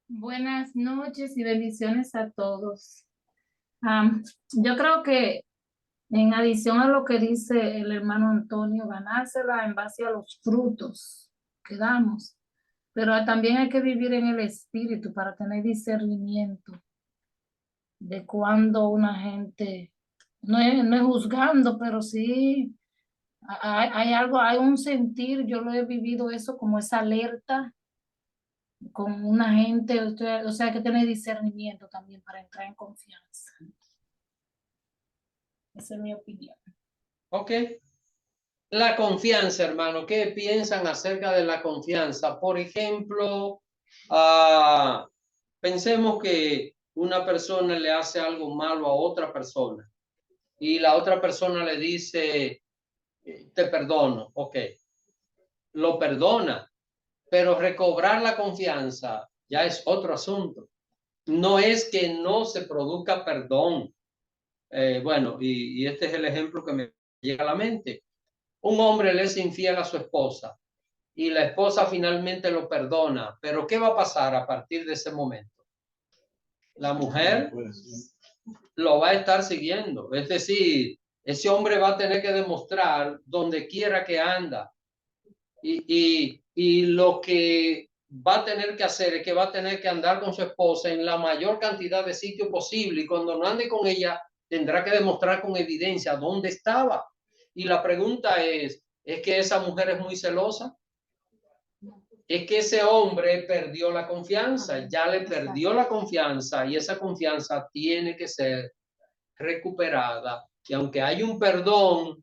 S7: Buenas noches y bendiciones a todos. Yo creo que en adición a lo que dice el hermano Antonio, ganársela en base a los frutos que damos, pero también hay que vivir en el espíritu para tener discernimiento de cuando una gente, no es juzgando, pero sí hay algo, hay un sentir, yo lo he vivido eso como esa alerta con una gente, o sea, hay que tener discernimiento también para entrar en confianza. Esa es mi opinión.
S3: Ok. La confianza, hermano. ¿Qué piensan acerca de la confianza? Por ejemplo, pensemos que una persona le hace algo malo a otra persona y la otra persona le dice, te perdono. Ok. Lo perdona, pero recobrar la confianza ya es otro asunto. No es que no se produzca perdón. Bueno, y este es el ejemplo que me llega a la mente. Un hombre le es infiel a su esposa y la esposa finalmente lo perdona, pero ¿qué va a pasar a partir de ese momento? La mujer lo va a estar siguiendo, es decir, ese hombre va a tener que demostrar donde quiera que anda y lo que va a tener que hacer es que va a tener que andar con su esposa en la mayor cantidad de sitios posible y cuando no ande con ella tendrá que demostrar con evidencia dónde estaba. Y la pregunta ¿es que esa mujer es muy celosa? Es que ese hombre perdió la confianza, ya le perdió la confianza y esa confianza tiene que ser recuperada. Y aunque hay un perdón,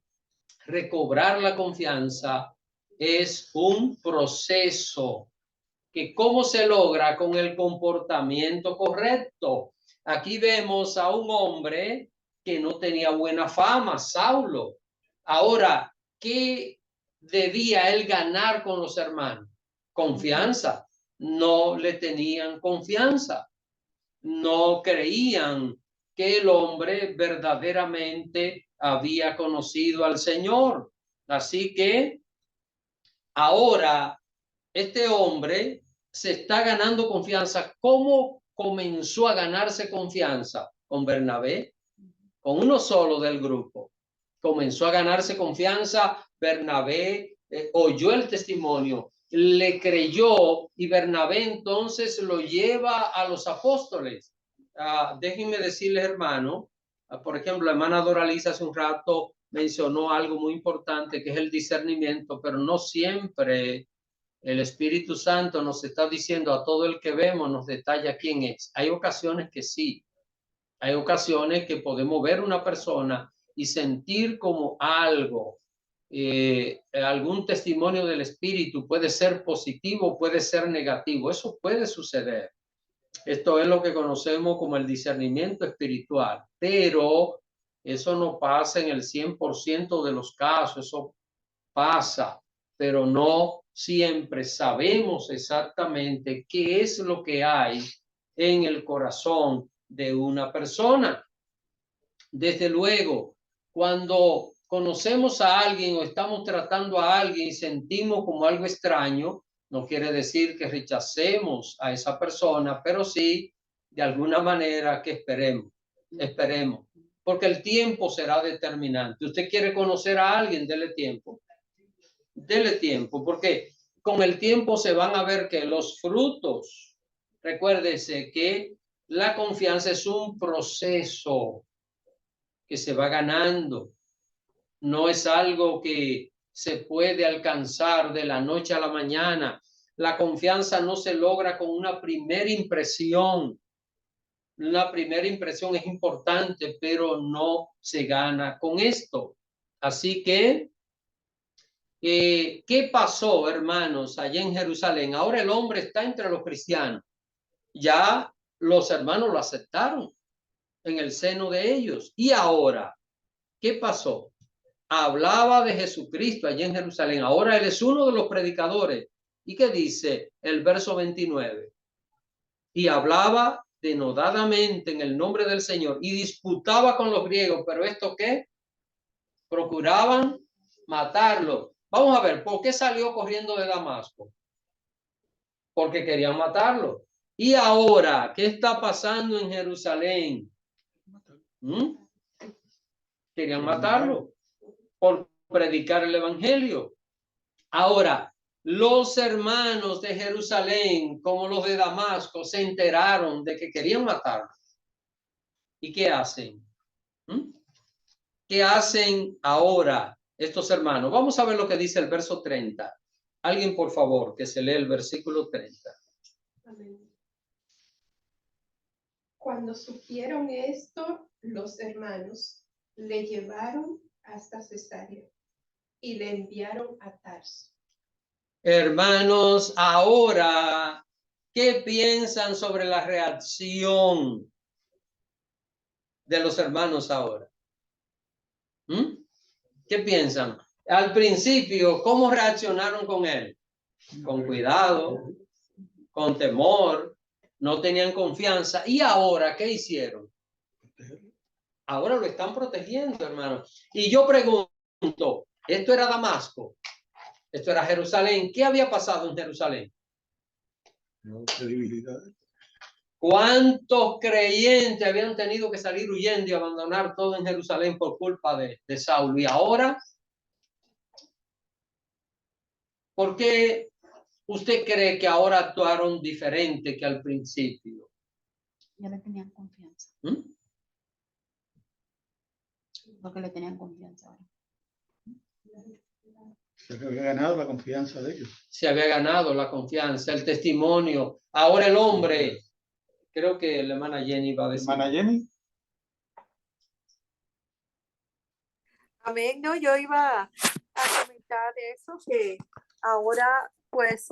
S3: recobrar la confianza es un proceso que cómo se logra con el comportamiento correcto. Aquí vemos a un hombre que no tenía buena fama, Saulo. Ahora, ¿qué debía él ganar con los hermanos? Confianza. No le tenían confianza. No creían que el hombre verdaderamente había conocido al Señor. Así que ahora este hombre se está ganando confianza. ¿Cómo comenzó a ganarse confianza? Con Bernabé, con uno solo del grupo. Comenzó a ganarse confianza. Bernabé oyó el testimonio, le creyó y Bernabé entonces lo lleva a los apóstoles. Déjenme decirles, hermano, por ejemplo, la hermana Doraliza hace un rato mencionó algo muy importante que es el discernimiento, pero no siempre El Espíritu Santo nos está diciendo a todo el que vemos, nos detalla quién es. Hay ocasiones que sí. Hay ocasiones que podemos ver una persona y sentir como algo, algún testimonio del Espíritu, puede ser positivo, puede ser negativo. Eso puede suceder. Esto es lo que conocemos como el discernimiento espiritual, pero eso no pasa en el 100% de los casos. Eso pasa, pero no siempre sabemos exactamente qué es lo que hay en el corazón de una persona. Desde luego, cuando conocemos a alguien o estamos tratando a alguien y sentimos como algo extraño, no quiere decir que rechacemos a esa persona, pero sí, de alguna manera, que esperemos, porque el tiempo será determinante. Usted quiere conocer a alguien, dele tiempo, porque con el tiempo se van a ver que los frutos, recuérdese que la confianza es un proceso que se va ganando, no es algo que se puede alcanzar de la noche a la mañana. La confianza no se logra con una primera impresión. La primera impresión es importante, pero no se gana con esto. Así que, ¿qué pasó, hermanos, allá en Jerusalén? Ahora el hombre está entre los cristianos. Ya los hermanos lo aceptaron en el seno de ellos. Y ahora, ¿qué pasó? Hablaba de Jesucristo allí en Jerusalén. Ahora él es uno de los predicadores. ¿Y qué dice el verso 29? Y hablaba denodadamente en el nombre del Señor y disputaba con los griegos. ¿Pero esto qué? Procuraban matarlo. Vamos a ver, ¿por qué salió corriendo de Damasco? Porque querían matarlo. Y ahora, ¿qué está pasando en Jerusalén? Querían matarlo por predicar el evangelio. Ahora, los hermanos de Jerusalén, como los de Damasco, se enteraron de que querían matarlo. ¿Y qué hacen? ¿Qué hacen ahora estos hermanos? Vamos a ver lo que dice el verso 30. Alguien, por favor, que se lee el versículo 30.
S5: Amén. Cuando supieron esto, los hermanos le llevaron hasta Cesarea y le enviaron a Tarso.
S3: Hermanos, ahora, ¿qué piensan sobre la reacción de los hermanos ahora? ¿Qué piensan? Al principio, ¿cómo reaccionaron con él? Con cuidado, con temor, no tenían confianza. ¿Y ahora qué hicieron? Ahora lo están protegiendo, hermano. Y yo pregunto, ¿esto era Damasco? ¿Esto era Jerusalén? ¿Qué había pasado en Jerusalén?
S1: No, credibilidad.
S3: ¿Cuántos creyentes habían tenido que salir huyendo y abandonar todo en Jerusalén por culpa de Saulo? Y ahora, ¿por qué usted cree que ahora actuaron diferente que al principio?
S4: Ya le tenían confianza. Porque le tenían confianza ahora.
S1: Se había ganado la confianza de ellos.
S3: Se había ganado la confianza, el testimonio. Ahora el hombre, creo que la hermana Jenny va a decir.
S1: Hermana Jenny.
S6: Amén, no, yo iba a comentar eso, que ahora pues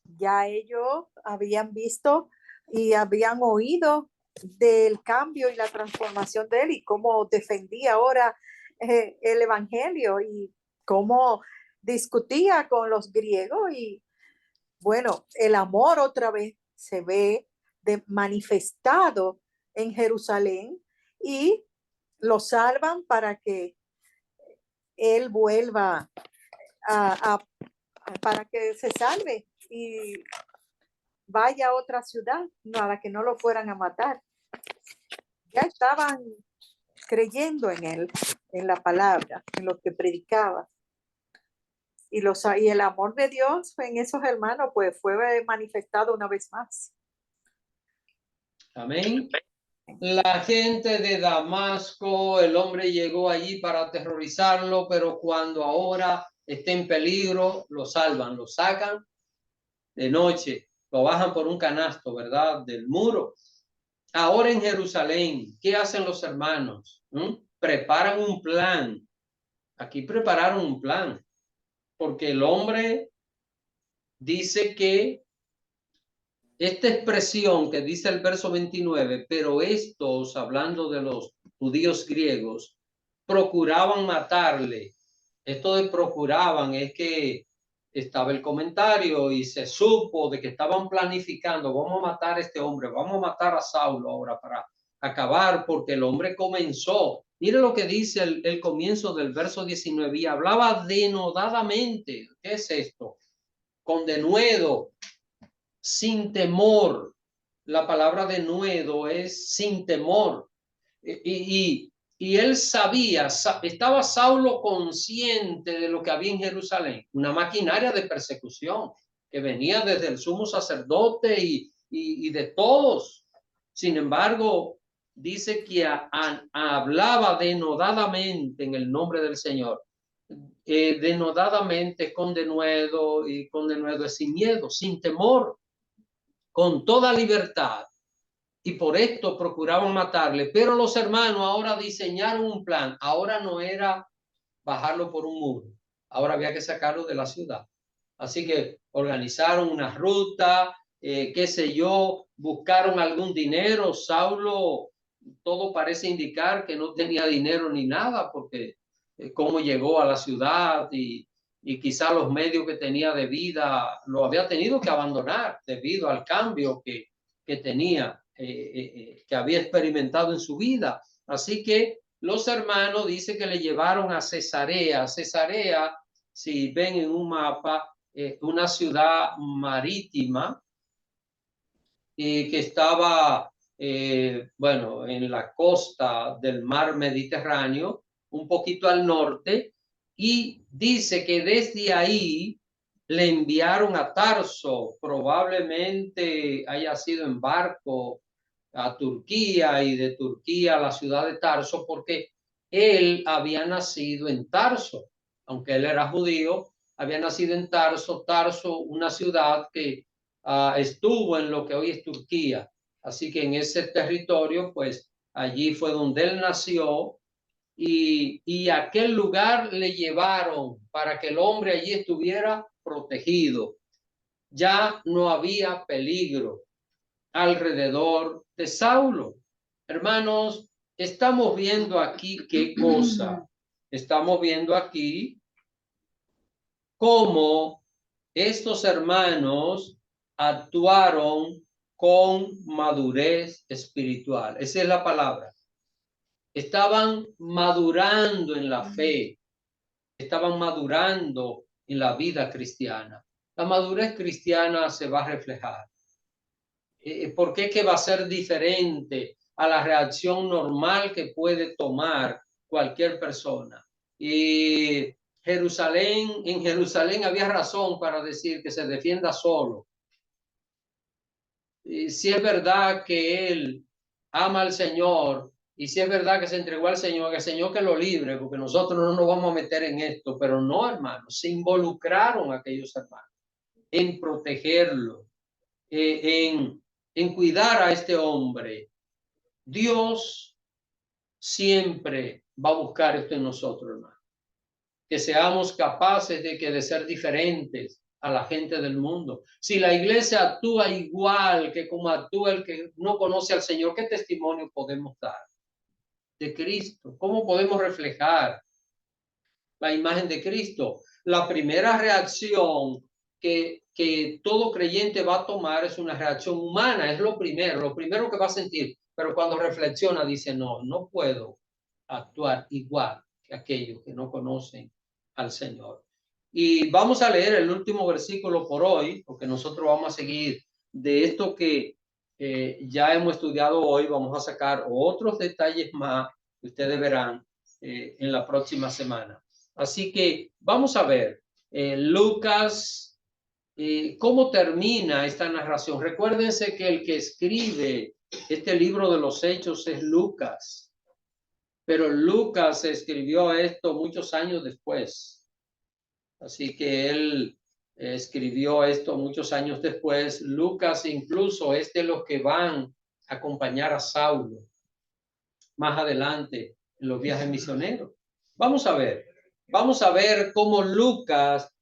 S6: ya ellos habían visto y habían oído del cambio y la transformación de él y cómo defendía ahora el evangelio y cómo discutía con los griegos y bueno, el amor otra vez se ve manifestado en Jerusalén y lo salvan para que él vuelva para que se salve y vaya a otra ciudad a la que no lo fueran a matar. Ya estaban creyendo en él, en la palabra, en lo que predicaba. Y el amor de Dios en esos hermanos pues fue manifestado una vez más.
S3: Amén. La gente de Damasco, el hombre llegó allí para aterrorizarlo, pero cuando ahora está en peligro, lo salvan, lo sacan de noche, lo bajan por un canasto, ¿verdad? Del muro. Ahora en Jerusalén, ¿qué hacen los hermanos? Preparan un plan. Aquí prepararon un plan, porque el hombre dice que esta expresión que dice el verso 29, pero estos, hablando de los judíos griegos, procuraban matarle. Esto de procuraban es que estaba el comentario y se supo de que estaban planificando, vamos a matar a este hombre, vamos a matar a Saulo ahora para acabar, porque el hombre comenzó. Mire lo que dice el comienzo del verso 19, y hablaba denodadamente. ¿Qué es esto? Con denuedo, sin temor. La palabra denuedo es sin temor. Y él sabía, estaba Saulo consciente de lo que había en Jerusalén, una maquinaria de persecución que venía desde el sumo sacerdote y de todos. Sin embargo, dice que hablaba denodadamente en el nombre del Señor. Denodadamente, con denuedo, y con denuedo es sin miedo, sin temor, con toda libertad. Y por esto procuraban matarle. Pero los hermanos ahora diseñaron un plan. Ahora no era bajarlo por un muro. Ahora había que sacarlo de la ciudad. Así que organizaron una ruta, qué sé yo, buscaron algún dinero. Saulo, todo parece indicar que no tenía dinero ni nada, porque cómo llegó a la ciudad y quizá los medios que tenía de vida lo había tenido que abandonar debido al cambio que tenía. Que había experimentado en su vida. Así que los hermanos dice que le llevaron a Cesarea. Cesarea, si ven en un mapa, una ciudad marítima que estaba, bueno, en la costa del mar Mediterráneo, un poquito al norte, y dice que desde ahí le enviaron a Tarso, probablemente haya sido en barco a Turquía y de Turquía a la ciudad de Tarso, porque él había nacido en Tarso, aunque él era judío, había nacido en Tarso, una ciudad que estuvo en lo que hoy es Turquía. Así que en ese territorio, pues allí fue donde él nació y a aquel lugar le llevaron para que el hombre allí estuviera protegido. Ya no había peligro alrededor de Saulo. Hermanos, estamos viendo aquí qué cosa. Estamos viendo aquí cómo estos hermanos actuaron con madurez espiritual. Esa es la palabra. Estaban madurando en la fe, estaban madurando en la vida cristiana. La madurez cristiana se va a reflejar. ¿Por qué que va a ser diferente a la reacción normal que puede tomar cualquier persona? Y en Jerusalén había razón para decir que se defienda solo. Y si es verdad que él ama al Señor, y si es verdad que se entregó al Señor, que el Señor que lo libre, porque nosotros no nos vamos a meter en esto, pero no, hermanos, se involucraron aquellos hermanos en protegerlo, en cuidar a este hombre. Dios siempre va a buscar esto en nosotros, hermano. Que seamos capaces de ser diferentes a la gente del mundo. Si la iglesia actúa igual que como actúa el que no conoce al Señor, ¿qué testimonio podemos dar de Cristo? ¿Cómo podemos reflejar la imagen de Cristo? La primera reacción que todo creyente va a tomar es una reacción humana, es lo primero que va a sentir, pero cuando reflexiona dice, no puedo actuar igual que aquellos que no conocen al Señor. Y vamos a leer el último versículo por hoy, porque nosotros vamos a seguir de esto que ya hemos estudiado hoy, vamos a sacar otros detalles más que ustedes verán en la próxima semana. Así que vamos a ver Lucas, cómo termina esta narración. Recuérdense que el que escribe este libro de los Hechos es Lucas, pero Lucas escribió esto muchos años después. Así que él escribió esto muchos años después. Lucas incluso es de los que van a acompañar a Saulo más adelante en los viajes misioneros. Vamos a ver cómo Lucas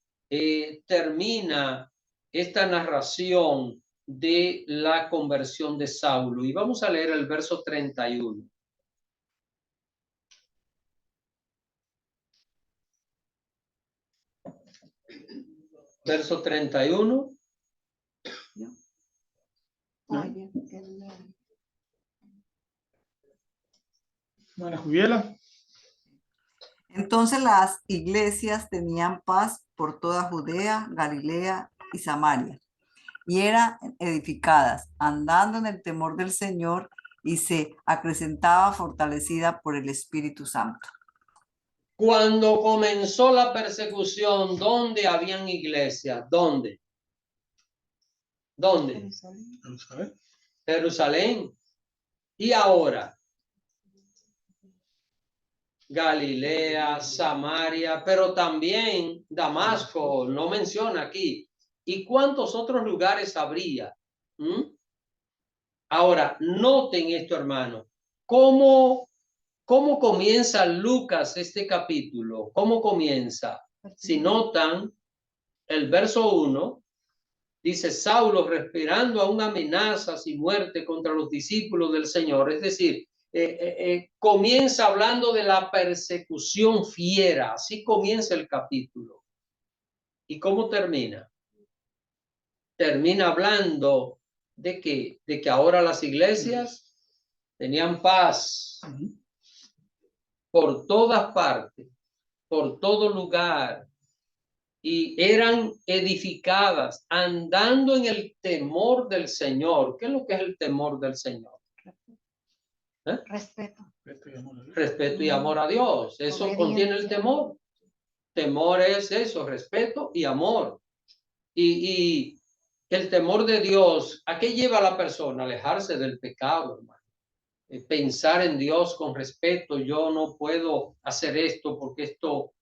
S3: termina esta narración de la conversión de Saulo. Y vamos a leer el verso 31. Verso 31.
S1: Bueno, Jubiela.
S2: Entonces las iglesias tenían paz por toda Judea, Galilea y Samaria, y eran edificadas, andando en el temor del Señor, y se acrecentaba fortalecida por el Espíritu Santo.
S3: Cuando comenzó la persecución, ¿dónde habían iglesias? ¿Dónde?
S1: Jerusalén.
S3: Jerusalén. Y ahora, Galilea, Samaria, pero también Damasco, no menciona aquí. ¿Y cuántos otros lugares habría? Ahora, noten esto, hermano. ¿Cómo comienza Lucas este capítulo? ¿Cómo comienza? Si notan, el verso 1 dice: Saulo, respirando aún amenazas y muerte contra los discípulos del Señor. Es decir, comienza hablando de la persecución fiera. Así comienza el capítulo. ¿Y cómo termina? Termina hablando de que ahora las iglesias tenían paz por todas partes, por todo lugar, y eran edificadas andando en el temor del Señor. ¿Qué es lo que es el temor del Señor?
S4: Respeto.
S3: Respeto y amor a Dios. Eso
S4: Obediencia.
S3: contiene el temor. Temor es eso, respeto y amor. Y el temor de Dios, ¿a qué lleva a la persona? Alejarse del pecado, hermano. Pensar en Dios con respeto. Yo no puedo hacer esto porque esto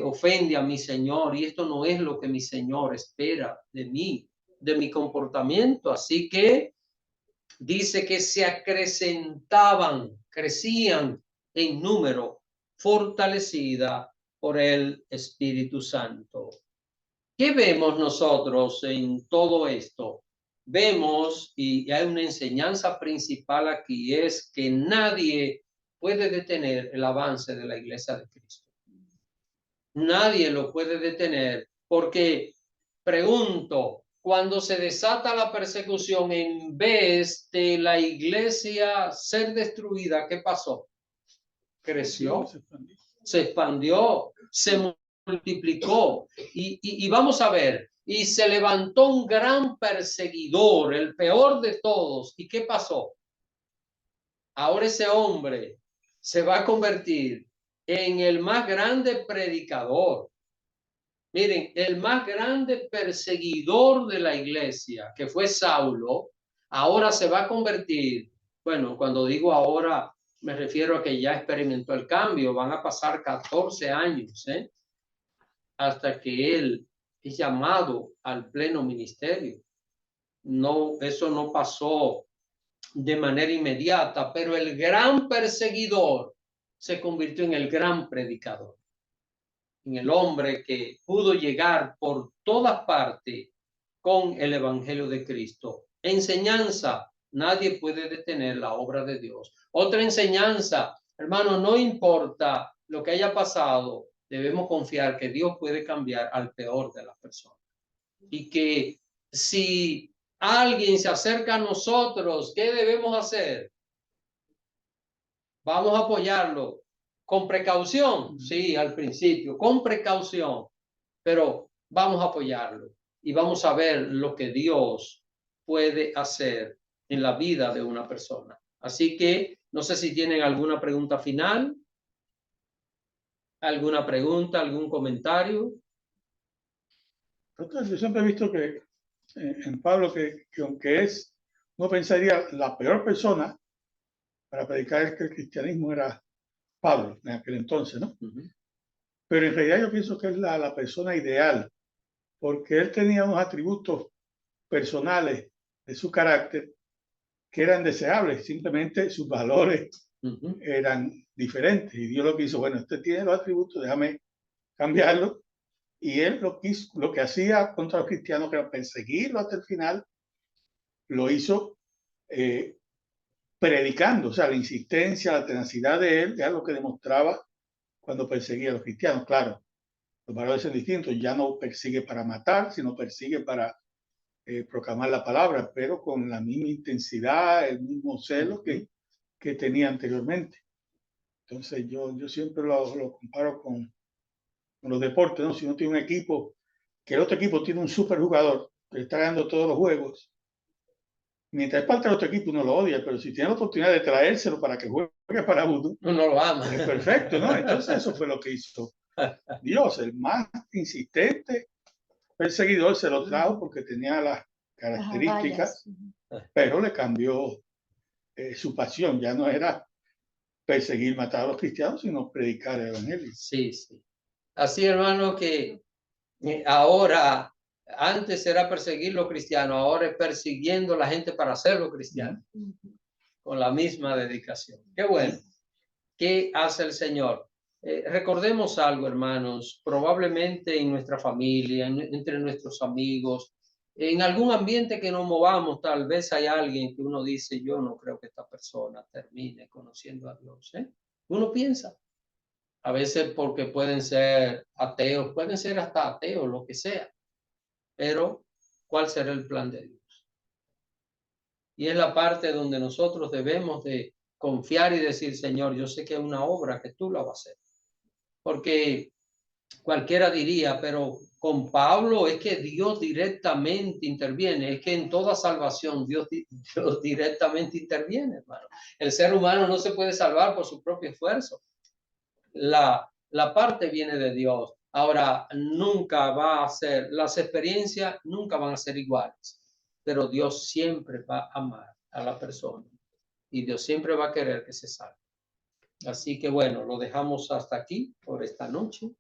S3: ofende a mi Señor, y esto no es lo que mi Señor espera de mí, de mi comportamiento. Así que dice que se acrecentaban, crecían en número, fortalecida por el Espíritu Santo. ¿Qué vemos nosotros en todo esto? Vemos, y hay una enseñanza principal aquí, es que nadie puede detener el avance de la Iglesia de Cristo. Nadie lo puede detener, porque, pregunto, cuando se desata la persecución, en vez de la Iglesia ser destruida, ¿qué pasó? Creció, se expandió, se multiplicó, y vamos a ver, y se levantó un gran perseguidor, el peor de todos. ¿Y qué pasó? Ahora ese hombre se va a convertir en el más grande predicador. Miren, el más grande perseguidor de la iglesia, que fue Saulo, ahora se va a convertir, bueno, cuando digo ahora, me refiero a que ya experimentó el cambio. Van a pasar 14 años, hasta que él es llamado al pleno ministerio. No, eso no pasó de manera inmediata, pero el gran perseguidor se convirtió en el gran predicador, en el hombre que pudo llegar por todas partes con el evangelio de Cristo. Enseñanza: nadie puede detener la obra de Dios. Otra enseñanza, hermano, no importa lo que haya pasado, debemos confiar que Dios puede cambiar al peor de las personas, y que si alguien se acerca a nosotros, ¿qué debemos hacer? Vamos a apoyarlo con precaución, sí, al principio, con precaución, pero vamos a apoyarlo y vamos a ver lo que Dios puede hacer en la vida de una persona. Así que no sé si tienen alguna pregunta final, alguna pregunta, algún comentario.
S1: Entonces, yo siempre he visto que en Pablo que aunque no pensaría la peor persona para predicar que el cristianismo era Pablo en aquel entonces, ¿no? Pero en realidad yo pienso que es la persona ideal porque él tenía unos atributos personales de su carácter que eran deseables, simplemente sus valores
S3: Ujú.
S1: eran diferentes. Y Dios lo que hizo, bueno, este tiene los atributos, déjame cambiarlo. Y él lo que hacía contra los cristianos, que era perseguirlo hasta el final, lo hizo predicando. O sea, la insistencia, la tenacidad de él era lo que demostraba cuando perseguía a los cristianos. Claro, los valores son distintos. Ya no persigue para matar, sino persigue para proclamar la palabra, pero con la misma intensidad, el mismo celo que tenía anteriormente. Entonces yo siempre lo comparo con los deportes, ¿no? Si uno tiene un equipo, que el otro equipo tiene un super jugador que está ganando todos los juegos, mientras es parte del otro equipo uno lo odia, pero si tiene la oportunidad de traérselo para que juegue para uno,
S3: Uno lo ama.
S1: es perfecto, ¿no? Entonces eso fue lo que hizo Dios, el más insistente perseguidor se lo trajo porque tenía las características, pero le cambió su pasión, ya no era perseguir, matar a los cristianos, sino predicar el evangelio.
S3: Sí, sí. Así, hermano, que ahora, antes era perseguir los cristianos, ahora es persiguiendo a la gente para hacerlo cristiano, con la misma dedicación. Qué bueno. ¿Qué hace el Señor? Recordemos algo, hermanos, probablemente en nuestra familia, entre nuestros amigos, en algún ambiente que nos movamos, tal vez hay alguien que uno dice, yo no creo que esta persona termine conociendo a Dios. Uno piensa, a veces porque pueden ser ateos, pueden ser hasta ateos, lo que sea, pero ¿cuál será el plan de Dios? Y es la parte donde nosotros debemos de confiar y decir, Señor, yo sé que es una obra que tú la vas a hacer. Porque cualquiera diría, pero con Pablo es que Dios directamente interviene, es que en toda salvación Dios directamente interviene, hermano. El ser humano no se puede salvar por su propio esfuerzo. La parte viene de Dios. Ahora, nunca va a ser, las experiencias nunca van a ser iguales, pero Dios siempre va a amar a la persona y Dios siempre va a querer que se salve. Así que bueno, lo dejamos hasta aquí por esta noche.